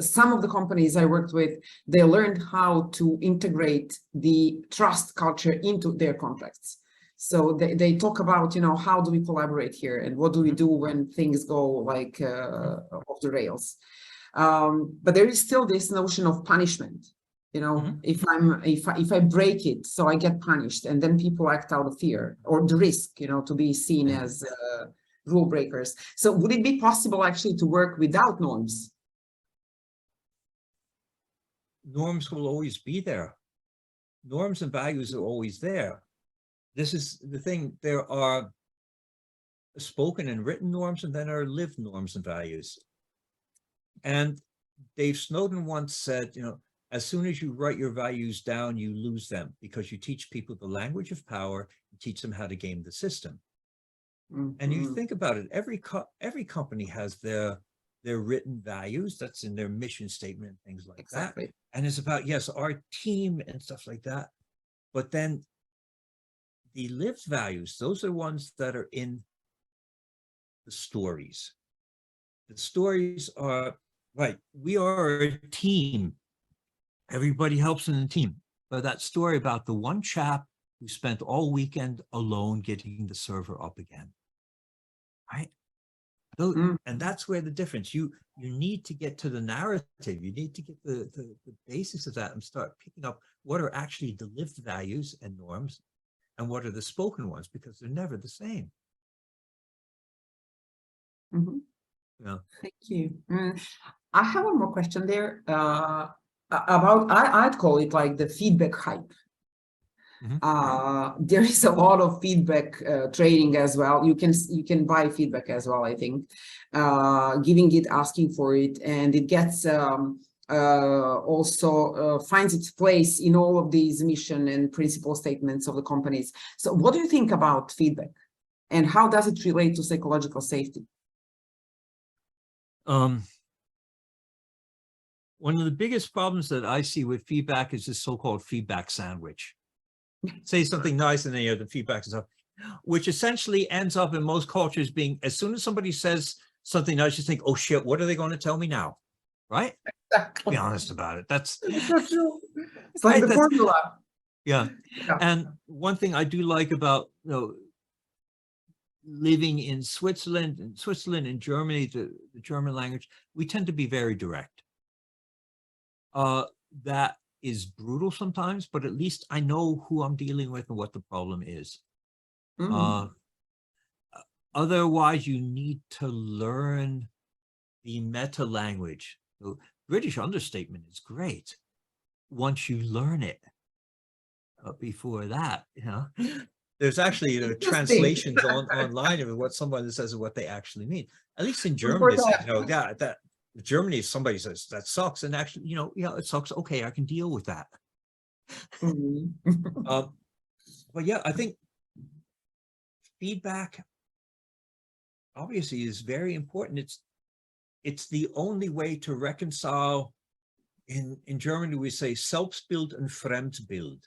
Some of the companies I worked with, they learned how to integrate the trust culture into their contracts. So they talk about, how do we collaborate here and what do we do when things go like off the rails. But there is still this notion of punishment. If I break it, so I get punished, and then people act out of fear or the risk, to be seen as rule breakers. So would it be possible actually to work without norms? Norms will always be there. Norms and values are always there. This is the thing. There are spoken and written norms, and then there are lived norms and values. And Dave Snowden once said, as soon as you write your values down, you lose them, because you teach people the language of power and teach them how to game the system. And you think about it, every company has their written values. That's in their mission statement, things like that. And it's about, yes, our team and stuff like that. But then the lived values, those are ones that are in the stories. The stories are, right, we are a team. Everybody helps in the team. But that story about the one chap who spent all weekend alone getting the server up again, right? And that's where the difference, you need to get to the narrative. You need to get the basics of that and start picking up what are actually the lived values and norms and what are the spoken ones, because they're never the same. Yeah. Thank you. I have one more question there about, I'd call it like the feedback hype. There is a lot of feedback training as well. You can buy feedback as well, I think, giving it, asking for it, and it gets also finds its place in all of these mission and principle statements of the companies. So what do you think about feedback, and how does it relate to psychological safety? One of the biggest problems that I see with feedback is this so-called feedback sandwich. Say something nice and then you have the feedback and stuff, which essentially ends up in most cultures being, as soon as somebody says something nice, you think, oh shit, what are they going to tell me now? Right? Exactly. Be honest about it. That's so true. It's like the formula. Yeah. And one thing I do like about, living in Switzerland and Germany, the German language, we tend to be very direct. That is brutal sometimes, but at least I know who I'm dealing with and what the problem is. Otherwise, you need to learn the meta language. So British understatement is great once you learn it. Before that, there's actually translations online of what someone says and what they actually mean. At least in Germany, that Germany, if somebody says that sucks, and actually, it sucks. Okay, I can deal with that. But yeah, I think feedback obviously is very important. It's the only way to reconcile. In Germany, we say Selbstbild and Fremdbild.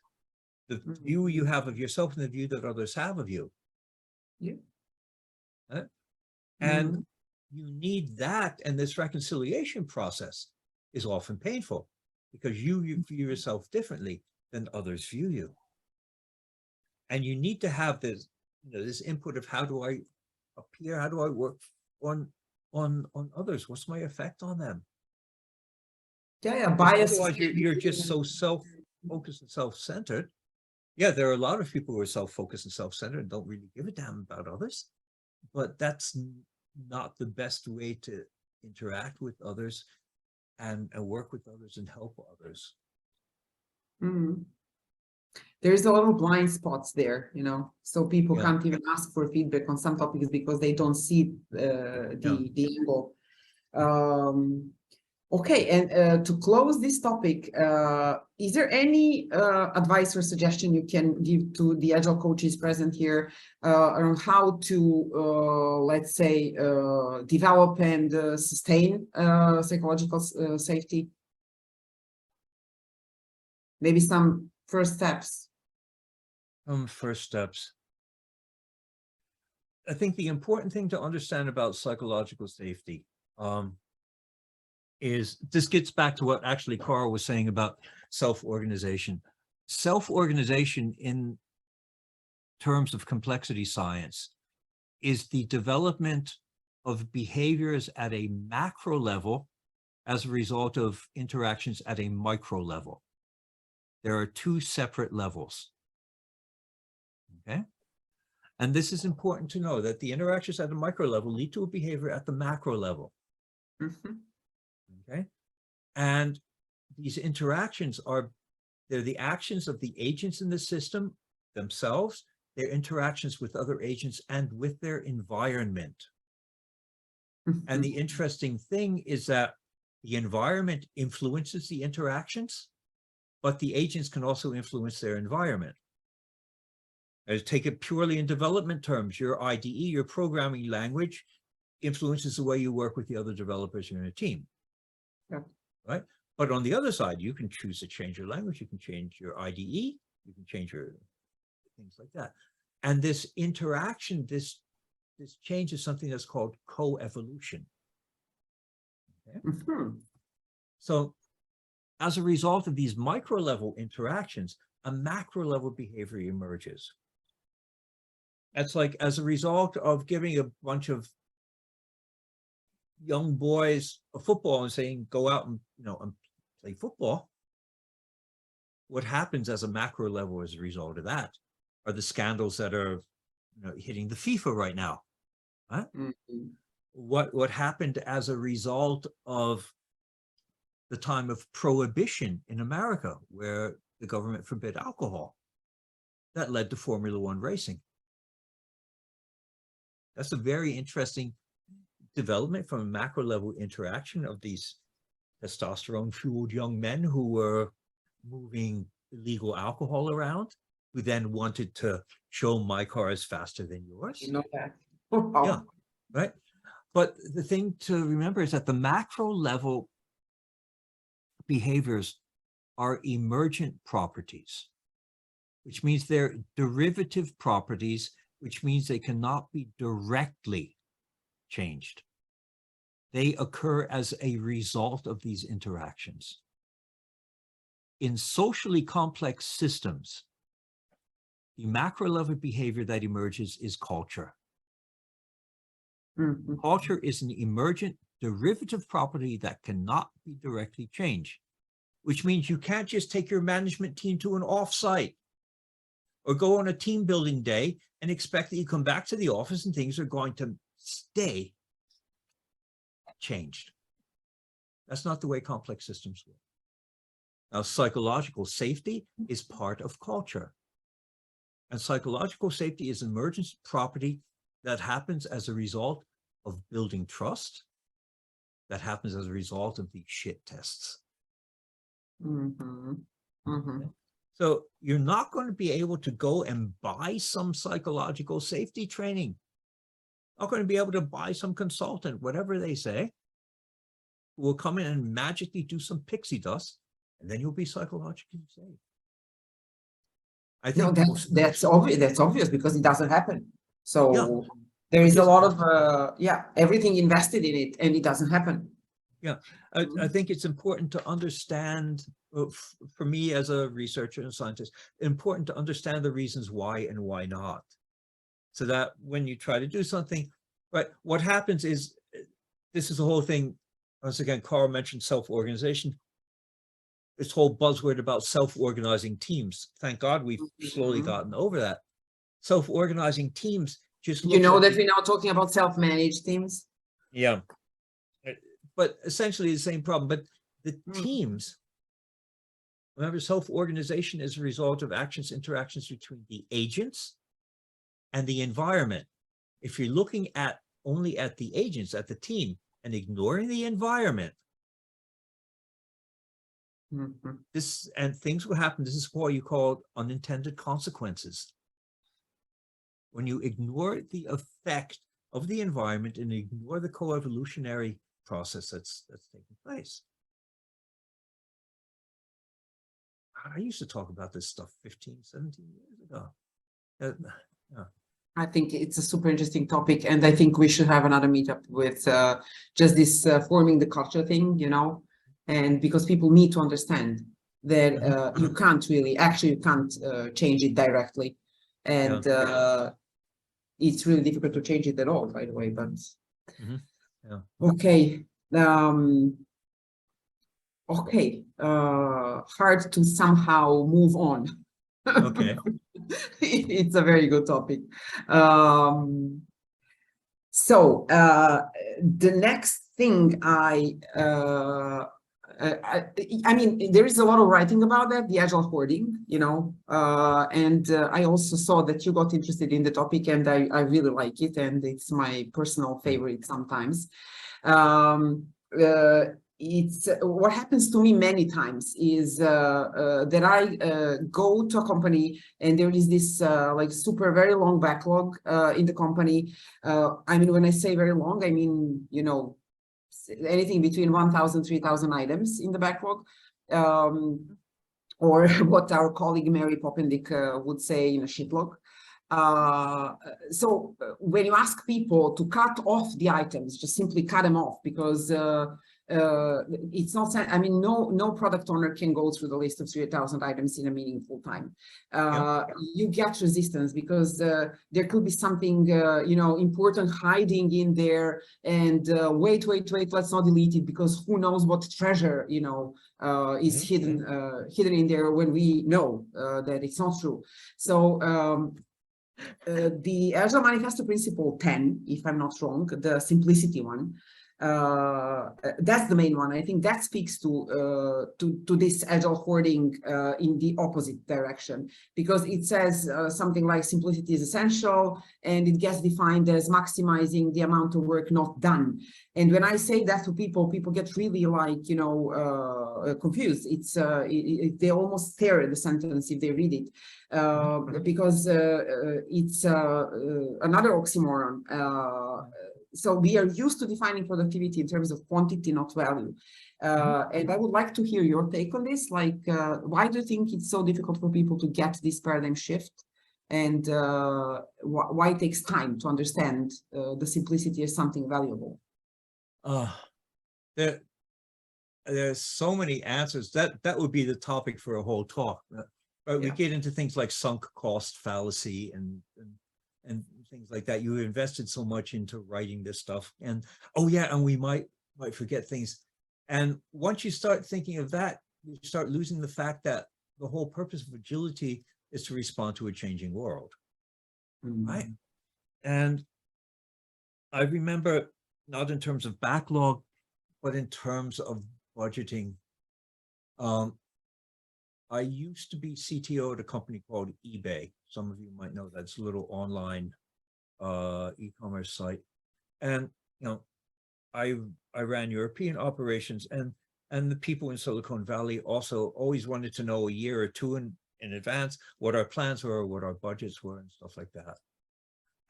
The view you have of yourself and the view that others have of you. Yeah. And you need that, and this reconciliation process is often painful because you view yourself differently than others view you. And you need to have this, this input of how do I appear, how do I work on others? What's my effect on them? Bias. Otherwise, you're just so self-focused and self-centered. Yeah, there are a lot of people who are self-focused and self-centered and don't really give a damn about others, but that's not the best way to interact with others and work with others and help others. There's a lot of blind spots there, so people can't even ask for feedback on some topics because they don't see the angle. Okay, and to close this topic, is there any advice or suggestion you can give to the Agile coaches present here around how to, let's say, develop and sustain psychological safety? Maybe some first steps. First steps. I think the important thing to understand about psychological safety is this gets back to what actually Carl was saying about self-organization. Self-organization in terms of complexity science is the development of behaviors at a macro level as a result of interactions at a micro level. There are two separate levels. Okay? And this is important to know, that the interactions at the micro level lead to a behavior at the macro level. Okay? And these interactions they're the actions of the agents in the system themselves, their interactions with other agents and with their environment. And the interesting thing is that the environment influences the interactions, but the agents can also influence their environment. Take it purely in development terms, your IDE, your programming language, influences the way you work with the other developers in a team. Right? But on the other side, you can choose to change your language, you can change your IDE, you can change your things like that. And this interaction, this change is something that's called co-evolution. Okay? So as a result of these micro level interactions, a macro level behavior emerges. That's like as a result of giving a bunch of young boys a football and saying, go out and, and play football. What happens as a macro level as a result of that are the scandals that are hitting the FIFA right now. Right? what happened as a result of the time of prohibition in America, where the government forbid alcohol. That led to Formula One racing. That's a very interesting development from a macro level interaction of these testosterone-fueled young men who were moving illegal alcohol around, who then wanted to show my car is faster than yours. You know that. Yeah, right. But the thing to remember is that the macro level behaviors are emergent properties, which means they're derivative properties, which means they cannot be directly changed. They occur as a result of these interactions. In socially complex systems, the macro level behavior that emerges is culture. Mhm. Culture is an emergent derivative property that cannot be directly changed, which means you can't just take your management team to an offsite or go on a team building day and expect that you come back to the office and things are going to stay changed. That's not the way complex systems work. Now, psychological safety is part of culture. And psychological safety is an emergent property that happens as a result of building trust, that happens as a result of these shit tests. Mhm. Mhm. So you're not going to be able to go and buy some psychological safety training. Not going to be able to buy some consultant, whatever they say, who will come in and magically do some pixie dust, and then you'll be psychologically safe. I No, think that's obvious. That's obvious because it doesn't happen. So Yeah. there is a Because- lot of everything invested in it, and it doesn't happen. Yeah, I think it's important to understand, for me as a researcher and scientist, important to understand the reasons why and why not. So that when you try to do something, right, what happens is, this is the whole thing, once again, Carl mentioned self-organization, this whole buzzword about self-organizing teams. Thank God we've slowly gotten over that. Self-organizing teams just You know looks at that we're now talking about self-managed teams. Yeah. But essentially the same problem. But the teams, remember, self-organization is a result of interactions between the agents and the environment. If you're looking at only at the agents, at the team, and ignoring the environment, and things will happen. This is what you call unintended consequences. When you ignore the effect of the environment and ignore the co-evolutionary process that's taking place. I used to talk about this stuff 15, 17 years ago. I think it's a super interesting topic, and I think we should have another meetup with just this forming the culture thing, you know, and because people need to understand that you can't really, you can't change it directly, and it's really difficult to change it at all, by the way, but okay. Okay, hard to somehow move on. Okay. It's a very good topic. So the next thing I mean, there is a lot of writing about that, the agile hoarding, you know, and I also saw that you got interested in the topic, and I really like it, and it's my personal favorite sometimes. It's what happens to me many times is that I go to a company and there is this like super very long backlog in the company. I mean, when I say very long, I mean, you know, anything between 1,000, 3,000 items in the backlog. Or what our colleague Mary Poppendick would say in a shitlog. So when you ask people to cut off the items, just simply cut them off, because it's not, I mean, no product owner can go through the list of 3,000 items in a meaningful time. You get resistance because there could be something, you know, important hiding in there, and wait, let's not delete it, because who knows what treasure, you know, is hidden in there when we know that it's not true. So The Agile Manifesto Principle 10, if I'm not wrong, the simplicity one, that's the main one. I think that speaks to this agile hoarding in the opposite direction, because it says something like simplicity is essential, and it gets defined as maximizing the amount of work not done. And when I say that to people, people get really like, you know, confused. It's they almost stare at the sentence if they read it, because it's another oxymoron. So we are used to defining productivity in terms of quantity, not value. And I would like to hear your take on this. Like, why do you think it's so difficult for people to get this paradigm shift? And why it takes time to understand the simplicity as something valuable? There's so many answers. That would be the topic for a whole talk. But we get into things like sunk cost fallacy and things like that. You invested so much into writing this stuff, and oh yeah, and we might forget things. And once you start thinking of that, you start losing the fact that the whole purpose of agility is to respond to a changing world, right? And I remember, not in terms of backlog, but in terms of budgeting. I used to be CTO at a company called eBay. Some of you might know that's a little online e-commerce site. And you know, I ran European operations, and the people in Silicon Valley also always wanted to know a year or two in advance what our plans were, what our budgets were, and stuff like that.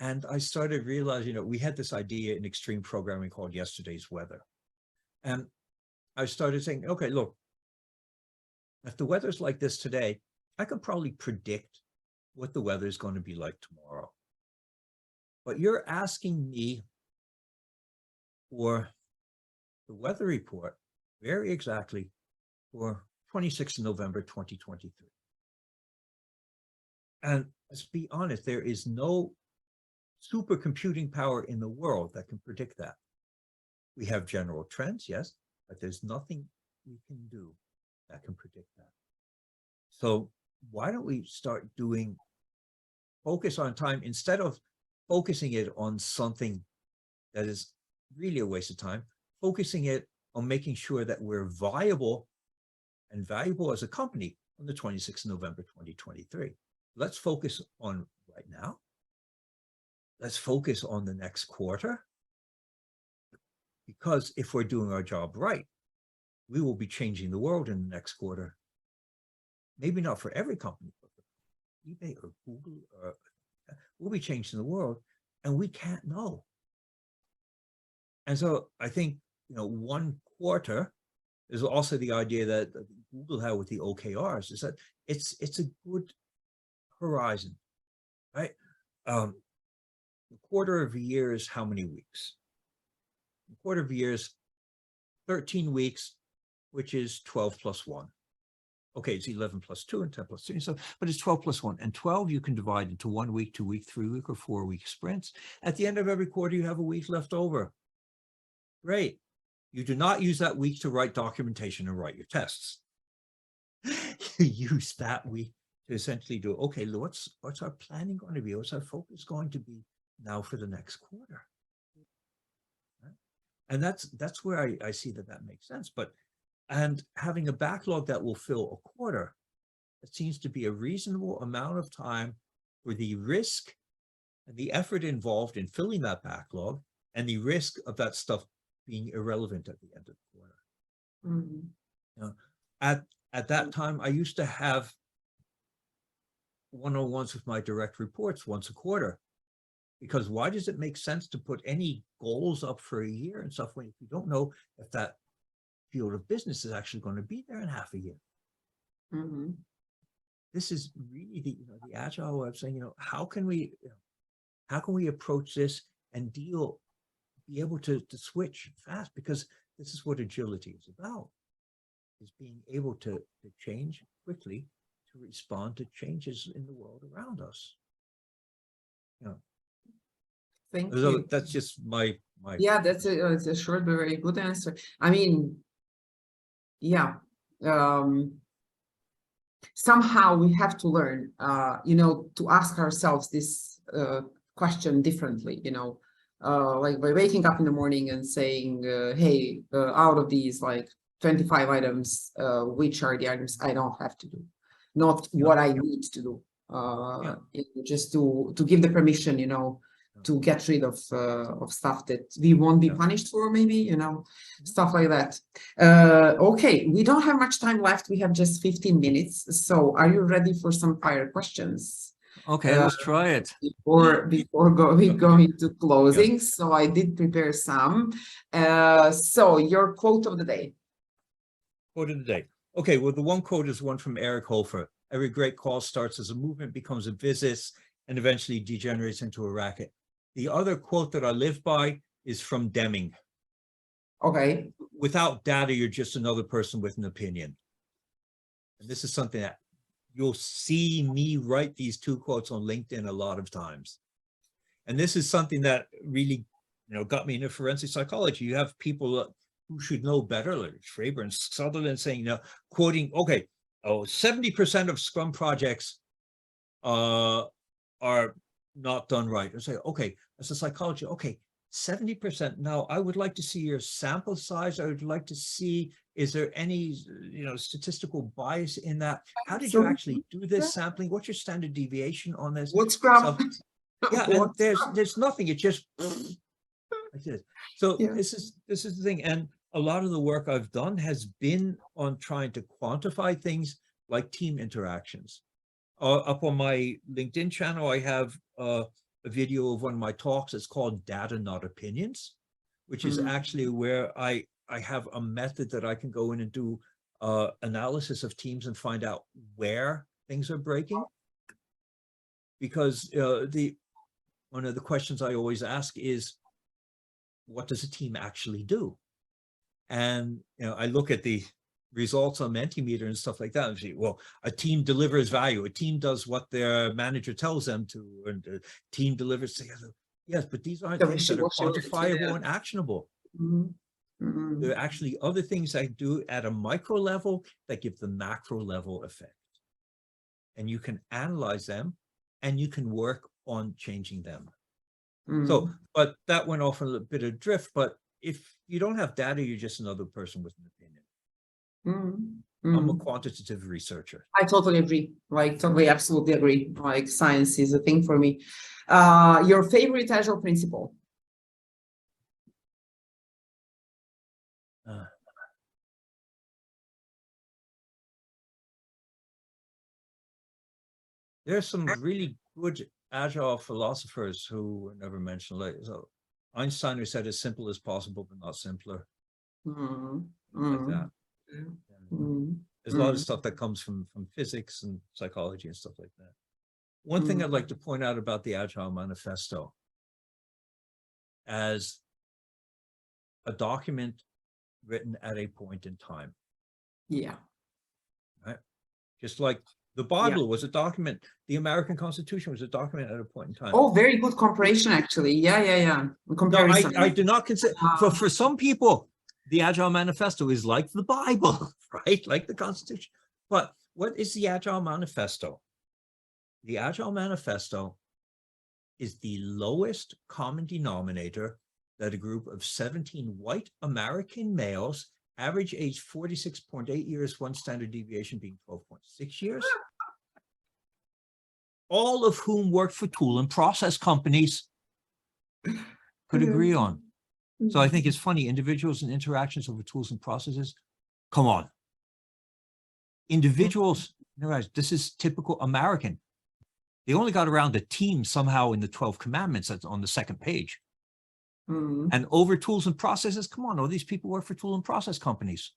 And I started realizing, you know, we had this idea in extreme programming called yesterday's weather. And I started saying, okay, look, if the weather's like this today, I can probably predict what the weather is going to be like tomorrow. But you're asking me for the weather report very exactly for 26th of November, 2023. And let's be honest, there is no supercomputing power in the world that can predict that. We have general trends, yes, but there's nothing we can do that can predict that. So why don't we start doing focus on time instead of focusing it on something that is really a waste of time, focusing it on making sure that we're viable and valuable as a company on the 26th of November, 2023. Let's focus on right now. Let's focus on the next quarter. Because if we're doing our job right, we will be changing the world in the next quarter. Maybe not for every company, but for eBay or Google, we'll be changing the world, and we can't know. And so I think, you know, one quarter is also the idea that Google had with the OKRs, is that it's a good horizon, right? The quarter of a year is how many weeks? A quarter of a year is 13 weeks, which is 12 plus 1. Okay, it's 11 plus 2 and 10 plus 3. So, but it's 12 plus 1. And 12 you can divide into 1 week, 2 week, 3 week, or 4 week sprints. At the end of every quarter, you have a week left over. Great. You do not use that week to write documentation and write your tests. You use that week to essentially do, okay, what's our planning going to be? What's our focus going to be now for the next quarter? Right? And that's where I see that makes sense. And having a backlog that will fill a quarter, it seems to be a reasonable amount of time for the risk and the effort involved in filling that backlog and the risk of that stuff being irrelevant at the end of the quarter. Mm-hmm. You know, at that time, I used to have one-on-ones with my direct reports once a quarter, because why does it make sense to put any goals up for a year and stuff when you don't know if that field of business is actually going to be there in half a year? Mm-hmm. This is really the agile way of saying, how can we approach this and be able to switch fast, because this is what agility is about, is being able to change quickly to respond to changes in the world around us. Thank So you. that's just my Yeah, it's a short but very good answer. I mean, yeah, somehow we have to learn, to ask ourselves this question differently, you know, like by waking up in the morning and saying, hey, out of these like 25 items, which are the items I don't have to do, not what I need to do, just to give the permission, you know, to get rid of stuff that we won't be punished for, maybe, you know, stuff like that. Okay, we don't have much time left. We have just 15 minutes. So are you ready for some fire questions? Okay, let's try it. Before we go into closing, so I did prepare some. So your quote of the day. Quote of the day. Okay, well, the one quote is one from Eric Hofer. Every great cause starts as a movement, becomes a business, and eventually degenerates into a racket. The other quote that I live by is from Deming. Okay. Without data, you're just another person with an opinion. And this is something that you'll see me write these two quotes on LinkedIn a lot of times. And this is something that really, you know, got me into forensic psychology. You have people who should know better, like Schraber and Sutherland, saying, you know, quoting, okay, 70% of Scrum projects are not done right. I say, okay, as a psychologist, okay, 70%. Now, I would like to see your sample size. I would like to see, is there any, you know, statistical bias in that? How did you actually do this sampling? What's your standard deviation on this? What's Scrum? Yeah, and there's nothing. It just like this. So this is the thing. And a lot of the work I've done has been on trying to quantify things like team interactions. Up on my LinkedIn channel, I have a video of one of my talks. It's called Data, Not Opinions, which is actually where I have a method that I can go in and do analysis of teams and find out where things are breaking. Because one of the questions I always ask is, what does a team actually do? And, you know, I look at the results on Mentimeter and stuff like that and say, well, a team delivers value. A team does what their manager tells them to, and a team delivers together. Yes, but these aren't things that are quantifiable and actionable. There are actually other things I do at a micro level that give the macro level effect. And you can analyze them and you can work on changing them. So, but that went off a little bit of drift. But if you don't have data, you're just another person with an opinion. I'm a quantitative researcher. I totally agree. Like, totally, absolutely agree. Like, science is a thing for me. Your favorite Agile principle? There's some really good Agile philosophers who were never mentioned. Like, so Einstein, who said as simple as possible, but not simpler. Like that. There's a lot of stuff that comes from physics and psychology and stuff like that. One thing I'd like to point out about the Agile Manifesto as a document written at a point in time. Yeah. Right? Just like the Bible was a document, the American Constitution was a document at a point in time. Oh, very good comparison, actually. Yeah. Comparison. No, I do not consider, for some people, the Agile Manifesto is like the Bible, right? Like the Constitution. But what is the Agile Manifesto? The Agile Manifesto is the lowest common denominator that a group of 17 white American males, average age 46.8 years, one standard deviation being 12.6 years, all of whom work for tool and process companies, could agree on. So I think it's funny, individuals and interactions over tools and processes, come on. Individuals, this is typical American. They only got around the team somehow in the 12 commandments that's on the second page. And over tools and processes, come on, all these people work for tool and process companies.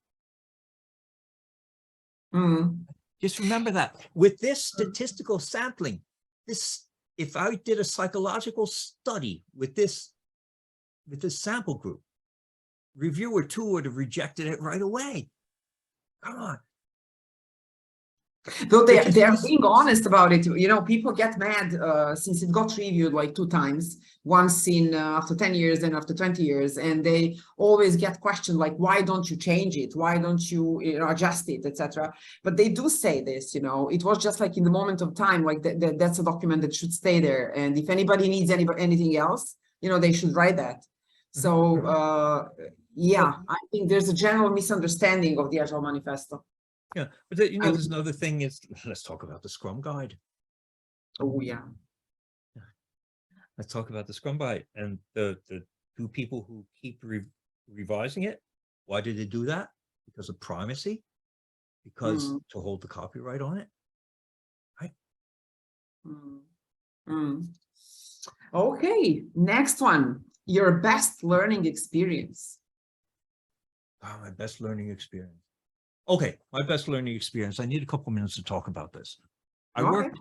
Just remember that. With this statistical sampling, if I did a psychological study with this sample group, reviewer 2 would have rejected it right away. Come on. Though they are being honest about it. You know, people get mad since it got reviewed like 2 times, once in after 10 years and after 20 years, and they always get questioned like, why don't you change it? Why don't you, adjust it, etc. But they do say this, you know, it was just like in the moment of time, like that's a document that should stay there. And if anybody needs anything else, you know, they should write that. So yeah, I think there's a general misunderstanding of the Agile Manifesto. Yeah, but you know, there's another thing is, let's talk about the Scrum Guide. Oh yeah. Let's talk about the Scrum Guide and the two people who keep revising it. Why did they do that? Because of primacy, because to hold the copyright on it, right? Okay, next one, your best learning experience. Oh, my best learning experience. Okay, my best learning experience. I need a couple minutes to talk about this. I worked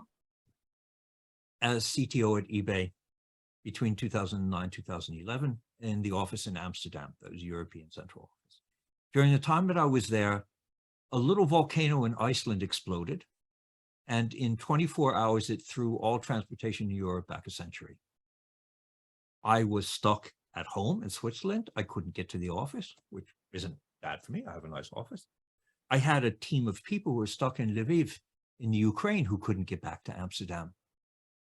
as CTO at eBay between 2009, 2011 in the office in Amsterdam, that was European Central Office. During the time that I was there, a little volcano in Iceland exploded. And in 24 hours, it threw all transportation in Europe back a century. I was stuck at home in Switzerland. I couldn't get to the office, which isn't bad for me. I have a nice office. I had a team of people who were stuck in Lviv in the Ukraine who couldn't get back to Amsterdam.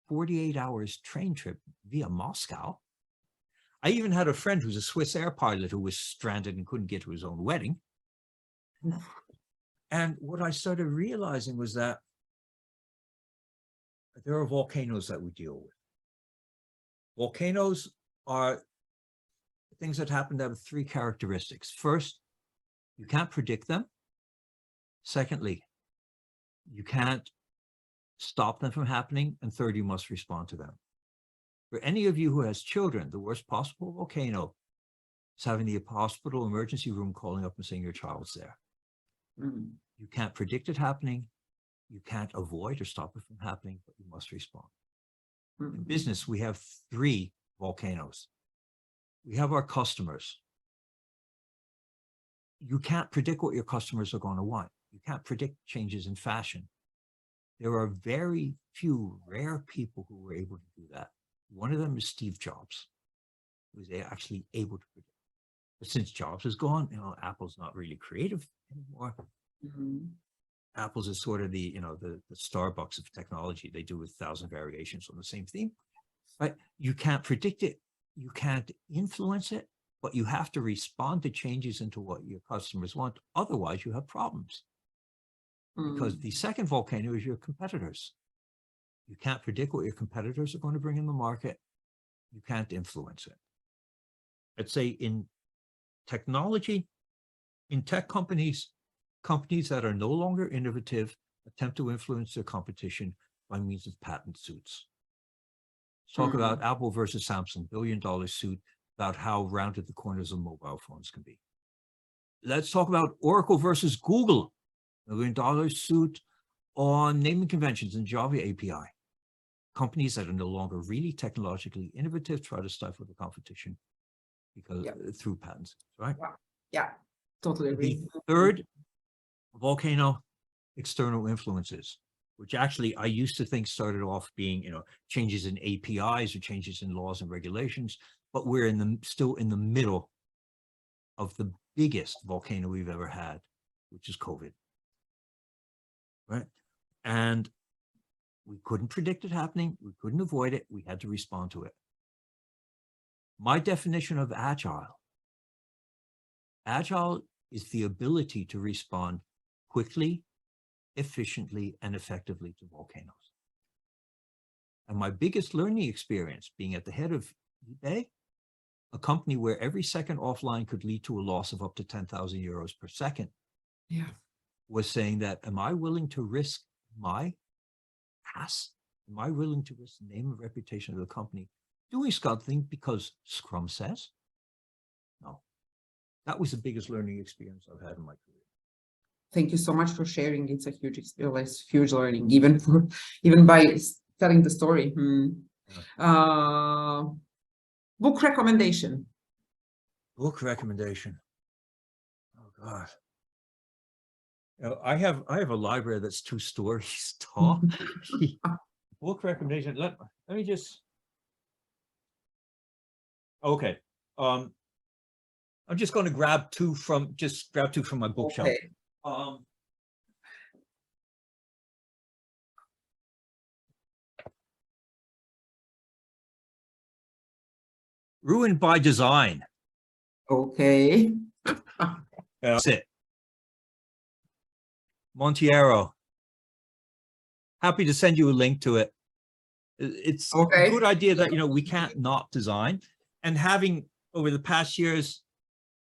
48 hours train trip via Moscow. I even had a friend who's a Swiss air pilot who was stranded and couldn't get to his own wedding. And what I started realizing was that there are volcanoes that we deal with. Volcanoes are things that happen that have 3 characteristics. First, you can't predict them. Secondly, you can't stop them from happening. And third, you must respond to them. For any of you who has children, the worst possible volcano is having the hospital emergency room calling up and saying your child's there. You can't predict it happening. You can't avoid or stop it from happening, but you must respond. In business, we have 3 volcanoes. We have our customers. You can't predict what your customers are going to want. You can't predict changes in fashion. There are very few rare people who were able to do that. One of them is Steve Jobs, who was actually able to predict. But since Jobs is gone, you know, Apple's not really creative anymore. Apple's is sort of the, you know, the Starbucks of technology. They do 1,000 variations on the same theme. But you can't predict it. You can't influence it, but you have to respond to changes into what your customers want. Otherwise, you have problems. Because the second volcano is your competitors. You can't predict what your competitors are going to bring in the market. You can't influence it. I'd say in technology, in tech companies, companies that are no longer innovative attempt to influence their competition by means of patent suits. Let's talk about Apple versus Samsung, billion-dollar suit about how rounded the corners of mobile phones can be. Let's talk about Oracle versus Google, $1 million suit on naming conventions and Java API. Companies that are no longer really technologically innovative try to stifle the competition because through patents, right? Yeah, totally agree. The third volcano, external influences, which actually I used to think started off being, you know, changes in APIs or changes in laws and regulations, but we're still in the middle of the biggest volcano we've ever had, which is COVID, right? And we couldn't predict it happening. We couldn't avoid it. We had to respond to it. My definition of Agile is the ability to respond quickly, efficiently, and effectively to volcanoes. And my biggest learning experience being at the head of eBay, a company where every second offline could lead to a loss of up to 10,000 euros per second, was saying that, am I willing to risk my ass? Am I willing to risk the name and reputation of the company doing something because Scrum says? No. That was the biggest learning experience I've had in my career. Thank you so much for sharing. It's a huge experience, huge learning, even by telling the story. Book recommendation. Book recommendation. Oh God. I have a library that's 2 stories tall. Book recommendation. Let me just. Okay. I'm just going to grab two from my bookshelf. Okay. Ruined by Design. Okay. That's it. Monteiro. Happy to send you a link to it. It's Okay. a good idea that, we can't not design. And having, over the past years,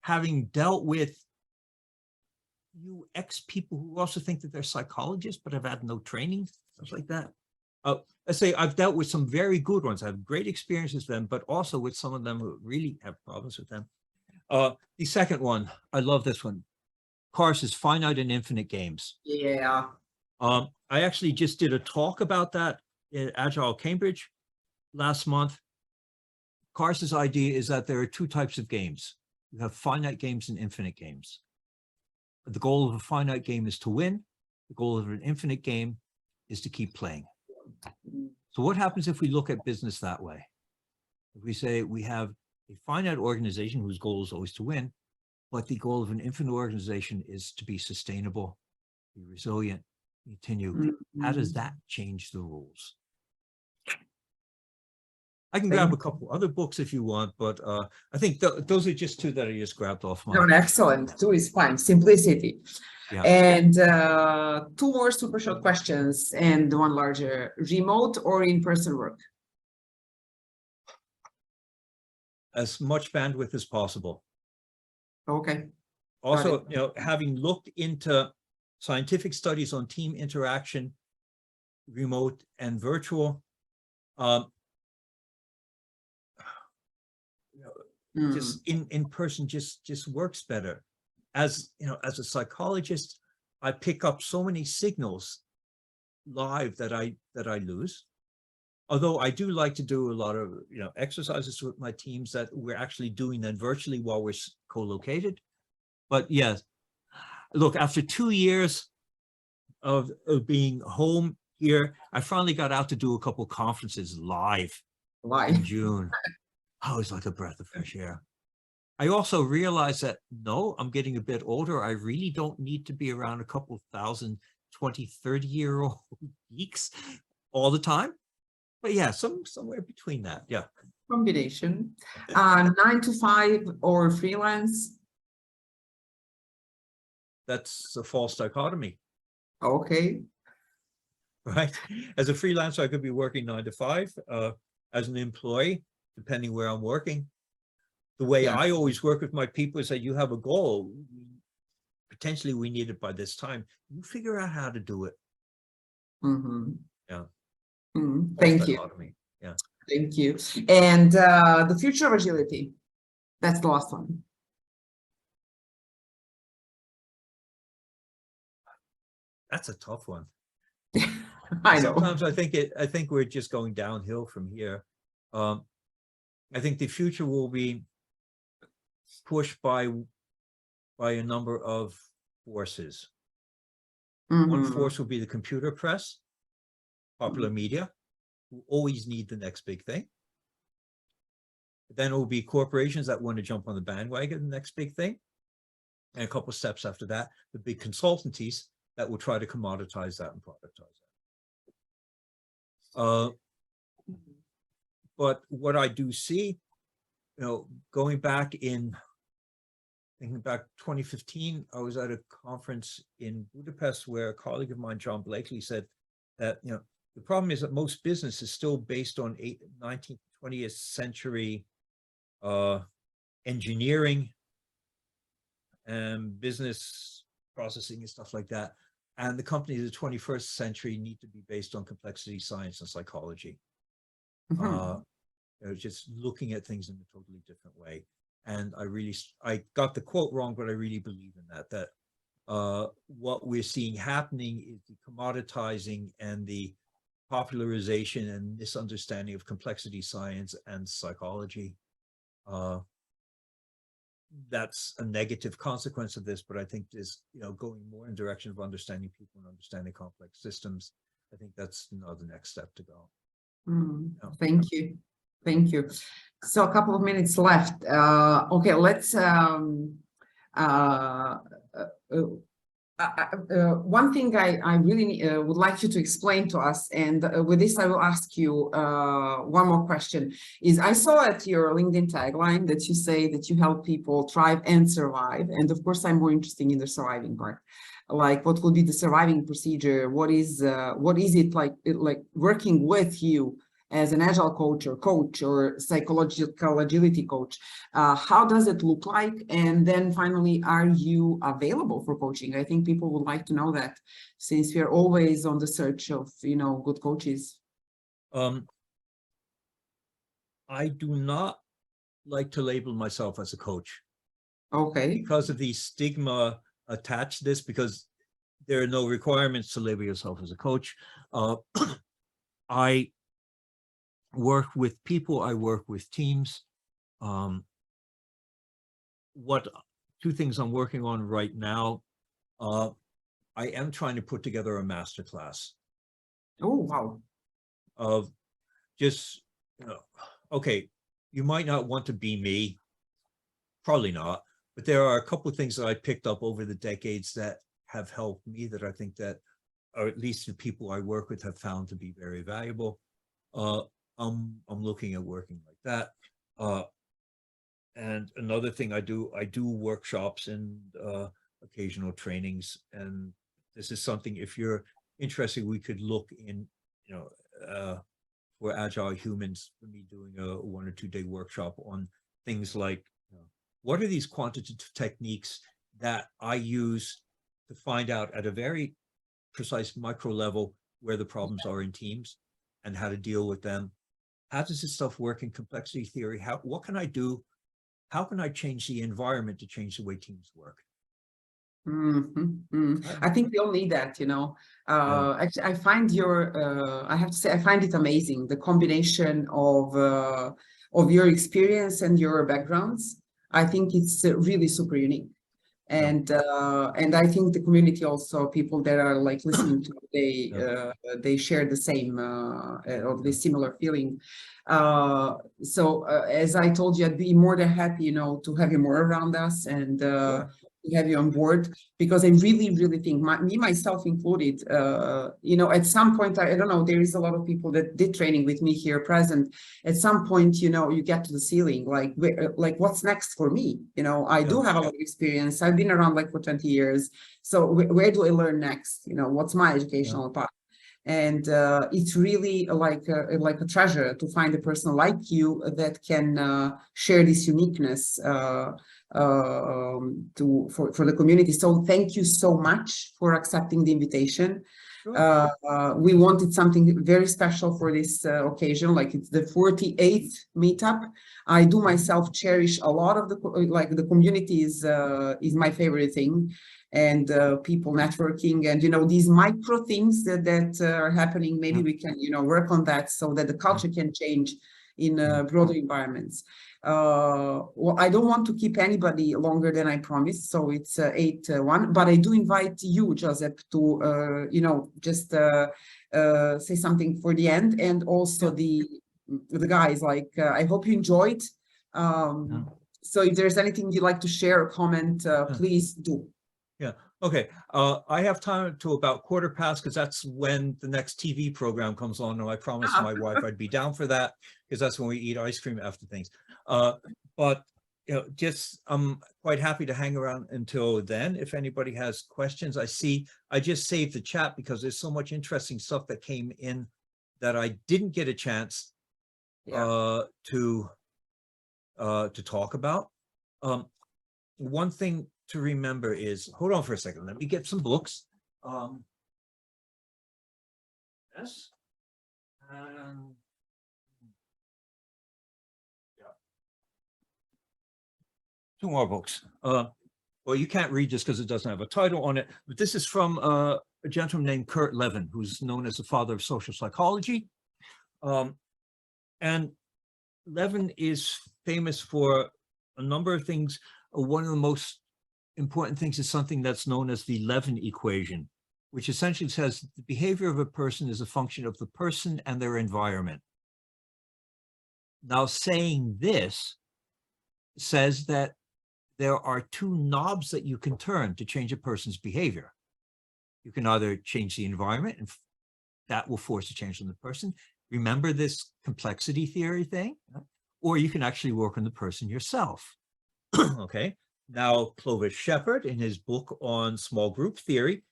having dealt with UX people who also think that they're psychologists, but have had no training, stuff like that. Let's say I've dealt with some very good ones. I have great experiences with them, but also with some of them who really have problems with them. The second one, I love this one. Course is Finite and Infinite Games. Yeah. I actually just did a talk about that at Agile Cambridge last month. Cars's idea is that there are 2 types of games. You have finite games and infinite games. The goal of a finite game is to win. The goal of an infinite game is to keep playing. So what happens if we look at business that way? If we say we have a finite organization whose goal is always to win, but the goal of an infinite organization is to be sustainable, be resilient, continue. How does that change the rules? I can grab a couple other books if you want, but I think those are just 2 that I just grabbed off my. No, excellent. 2 is fine. Simplicity. Yeah. And 2 more super short questions and 1 larger. Remote or in-person work? As much bandwidth as possible. Okay. Also, having looked into scientific studies on team interaction, remote and virtual, just in person just works better. As as a psychologist, I pick up so many signals live that I lose. Although I do like to do a lot of exercises with my teams that we're actually doing then virtually while we're co-located. But yes, look, after 2 years of being home here, I finally got out to do a couple of conferences live in June. Oh, it's like a breath of fresh air. I also realized that, no, I'm getting a bit older. I really don't need to be around a couple of thousand 20, 30-year-old geeks all the time. But yeah, somewhere between that. Yeah. Combination. 9 to 5 or freelance? That's a false dichotomy. Okay. Right. As a freelancer, I could be working 9 to 5. As an employee, depending where I'm working. The way I always work with my people is that you have a goal. Potentially we need it by this time. You figure out how to do it. Yeah. Thank you. Yeah. Thank you. And the future of agility. That's the last one. That's a tough one. I know. Sometimes I think we're just going downhill from here. I think the future will be pushed by a number of forces. One force will be the computer press, popular media, who always need the next big thing. Then it will be corporations that want to jump on the bandwagon, the next big thing. And a couple of steps after that, the big consultancies that will try to commoditize that and productize that. But what I do see, going back thinking back 2015, I was at a conference in Budapest where a colleague of mine, John Blakely, said that, the problem is that most business is still based on 19th, 20th century engineering and business processing and stuff like that. And the companies of the 21st century need to be based on complexity, science, and psychology. Just looking at things in a totally different way. And I got the quote wrong, but I really believe in that what we're seeing happening is the commoditizing and the popularization and misunderstanding of complexity, science, and psychology. that's a negative consequence of this, but I think is, going more in direction of understanding people and understanding complex systems. I think that's the next step to go. Thank you. Thank you. So a couple of minutes left. Okay, let's one thing I really would like you to explain to us, and with this I will ask you one more question, is I saw at your LinkedIn tagline that you say that you help people thrive and survive, and of course I'm more interested in the surviving part. Like, what will be the surviving procedure? What is it like working with you as an agile coach or psychological agility coach? How does it look like? And then finally, are you available for coaching? I think people would like to know that, since we are always on the search of, good coaches. I do not like to label myself as a coach. Okay. Because of the stigma attached to this, because there are no requirements to label yourself as a coach. I work with people, I work with teams. Two things I'm working on right now. I am trying to put together a masterclass. Oh, wow. Of just, okay, you might not want to be me, probably not, but there are a couple of things that I picked up over the decades that have helped me, that I think that, or at least the people I work with, have found to be very valuable. I'm looking at working like that. And another thing I do workshops and occasional trainings. And this is something, if you're interested, we could look in, for Agile Humans, for me doing a 1 or 2 day workshop on things like, what are these quantitative techniques that I use to find out at a very precise micro level where the problems are in teams and how to deal with them. How does this stuff work in complexity theory? What can I do? How can I change the environment to change the way teams work? I think we all need that, Actually, I find I have to say, I find it amazing, the combination of your experience and your backgrounds. I think it's really super unique. And I think the community also, people that are like listening to, they share the same or the similar feeling. So as I told you, I'd be more than happy, to have you more around us and to have you on board, because I really, really think, me myself included, at some point, I don't know, there is a lot of people that did training with me here present. At some point, you get to the ceiling, like what's next for me? I do have a lot of experience. I've been around like for 20 years. So where do I learn next? What's my educational path? And it's really like a treasure to find a person like you that can share this uniqueness for the community. So thank you so much for accepting the invitation. We wanted something very special for this occasion, like it's the 48th meetup. I do myself cherish a lot of the community is my favorite thing. And people networking and, these micro things that are happening, maybe we can, work on that so that the culture can change in broader environments. Well, I don't want to keep anybody longer than I promised, so it's 8:01, but I do invite you, Joseph, to, just say something for the end, and also the guys, like, I hope you enjoyed. So if there's anything you'd like to share or comment, please do. Yeah. Okay. I have time to about 1/4 because that's when the next TV program comes on. And I promised my wife I'd be down for that, because that's when we eat ice cream after things. But just I'm quite happy to hang around until then. If anybody has questions, I just saved the chat because there's so much interesting stuff that came in that I didn't get a chance to talk about. One thing to remember is, hold on for a second, let me get some books. Yes. Two more books. Well, you can't read this because it doesn't have a title on it, but this is from a gentleman named Kurt Levin, who's known as the father of social psychology. And Levin is famous for a number of things. one of the most important things is something that's known as the Levin equation, which essentially says the behavior of a person is a function of the person and their environment. Now, saying this says that there are two knobs that you can turn to change a person's behavior. You can either change the environment, and that will force a change in the person. Remember this complexity theory thing? Or you can actually work on the person yourself. Okay. Now, Clovis Shepard, in his book on small group theory,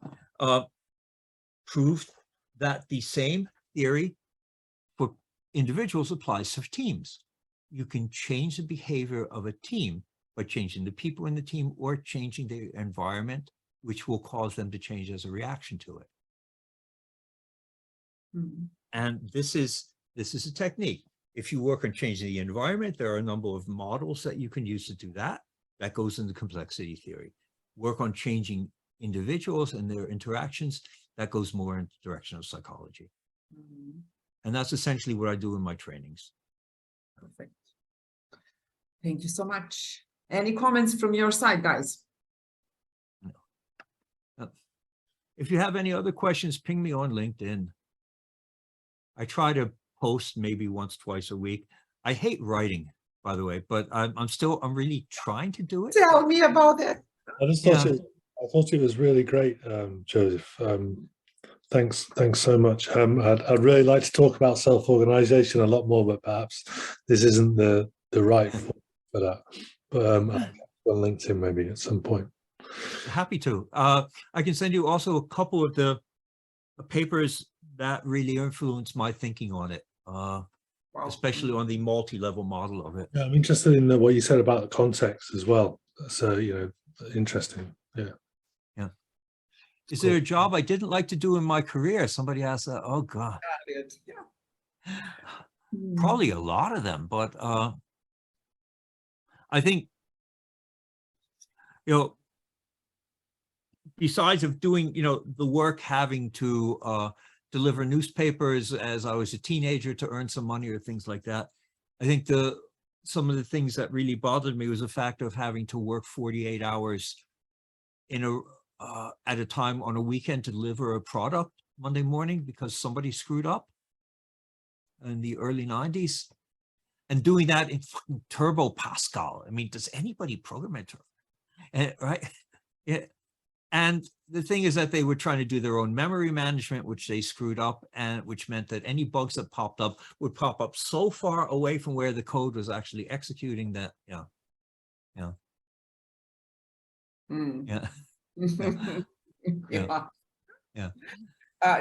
proved that the same theory for individuals applies to teams. You can change the behavior of a team by changing the people in the team or changing the environment, which will cause them to change as a reaction to it. Mm. And this is a technique. If you work on changing the environment, there are a number of models that you can use to do that. That goes into complexity theory. Work on changing individuals and their interactions, that goes more in the direction of psychology. Mm. And that's essentially what I do in my trainings. Perfect. Thank you so much. Any comments from your side, guys? If you have any other questions, ping me on LinkedIn. I try to post maybe once, twice a week. I hate writing, by the way, but I'm really trying to do it. Tell me about it. I just thought I thought it was really great, Joseph. Thanks so much. I'd really like to talk about self-organization a lot more, but perhaps this isn't the right form for that. But on LinkedIn maybe at some point. Happy to. I can send you also a couple of the papers that really influenced my thinking on it, especially on the multi-level model of it. Yeah, I'm interested in what you said about the context as well. So, interesting. Yeah. Yeah. Is there a job I didn't like to do in my career? Somebody asked that. Oh God. Yeah. Probably a lot of them, but I think, besides of doing, the work having to deliver newspapers as I was a teenager to earn some money or things like that, I think some of the things that really bothered me was the fact of having to work 48 hours at a time on a weekend to deliver a product Monday morning because somebody screwed up in the early 90s, and doing that in Turbo Pascal. I mean, does anybody program it? Right? Yeah. And the thing is that they were trying to do their own memory management, which they screwed up, and which meant that any bugs that popped up would pop up so far away from where the code was actually executing that,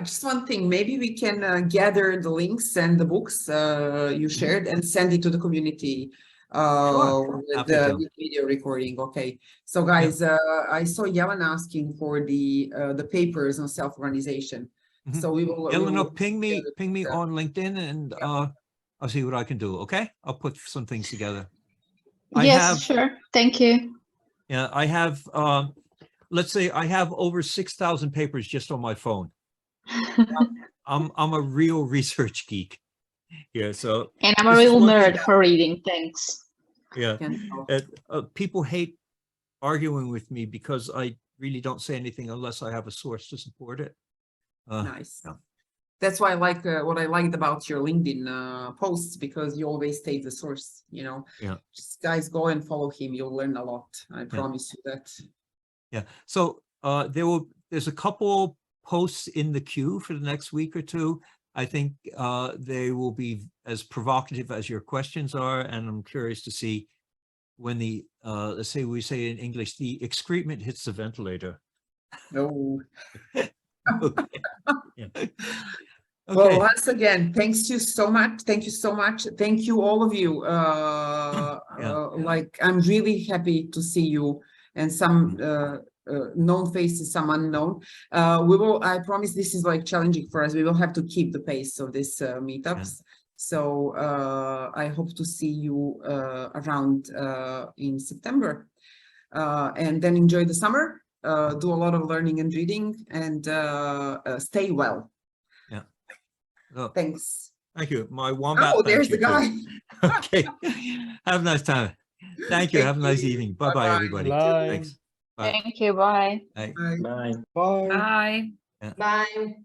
Just one thing, maybe we can gather the links and the books you shared and send it to the community with the video recording. Okay, so guys, I saw Yellen asking for the papers on self-organization. So we will. Yellen, ping me on LinkedIn, and I'll see what I can do. Okay, I'll put some things together. Sure. Thank you. Yeah, I have. Let's say I have over 6,000 papers just on my phone. I'm a real research geek. Yeah, so. And I'm a real nerd for reading. Thanks. Yeah, people hate arguing with me because I really don't say anything unless I have a source to support it. Nice. Yeah. That's why I like what I liked about your LinkedIn posts, because you always state the source. Yeah. Just guys, go and follow him. You'll learn a lot. I promise you that. Yeah. So there's a couple posts in the queue for the next week or two. I think they will be as provocative as your questions are, and I'm curious to see when the, let's say we say in English, the excrement hits the ventilator. No. Okay. Yeah. Okay. Well, once again, thanks you so much. Thank you so much. Thank you, all of you. Like, I'm really happy to see you and some known faces, some unknown. I promise this is like challenging for us. We will have to keep the pace of this meetups. So I hope to see you around in September. And then enjoy the summer, do a lot of learning and reading, and stay well. Yeah. Oh, thanks. Thank you. My wombat. Oh, there's the guy. Okay. Have a nice time. Thank you. Have a nice evening. Bye-bye, Bye-bye. everybody. Bye. Thanks. Bye. Thank you. Bye. Bye. Bye. Bye. Bye. Bye. Bye.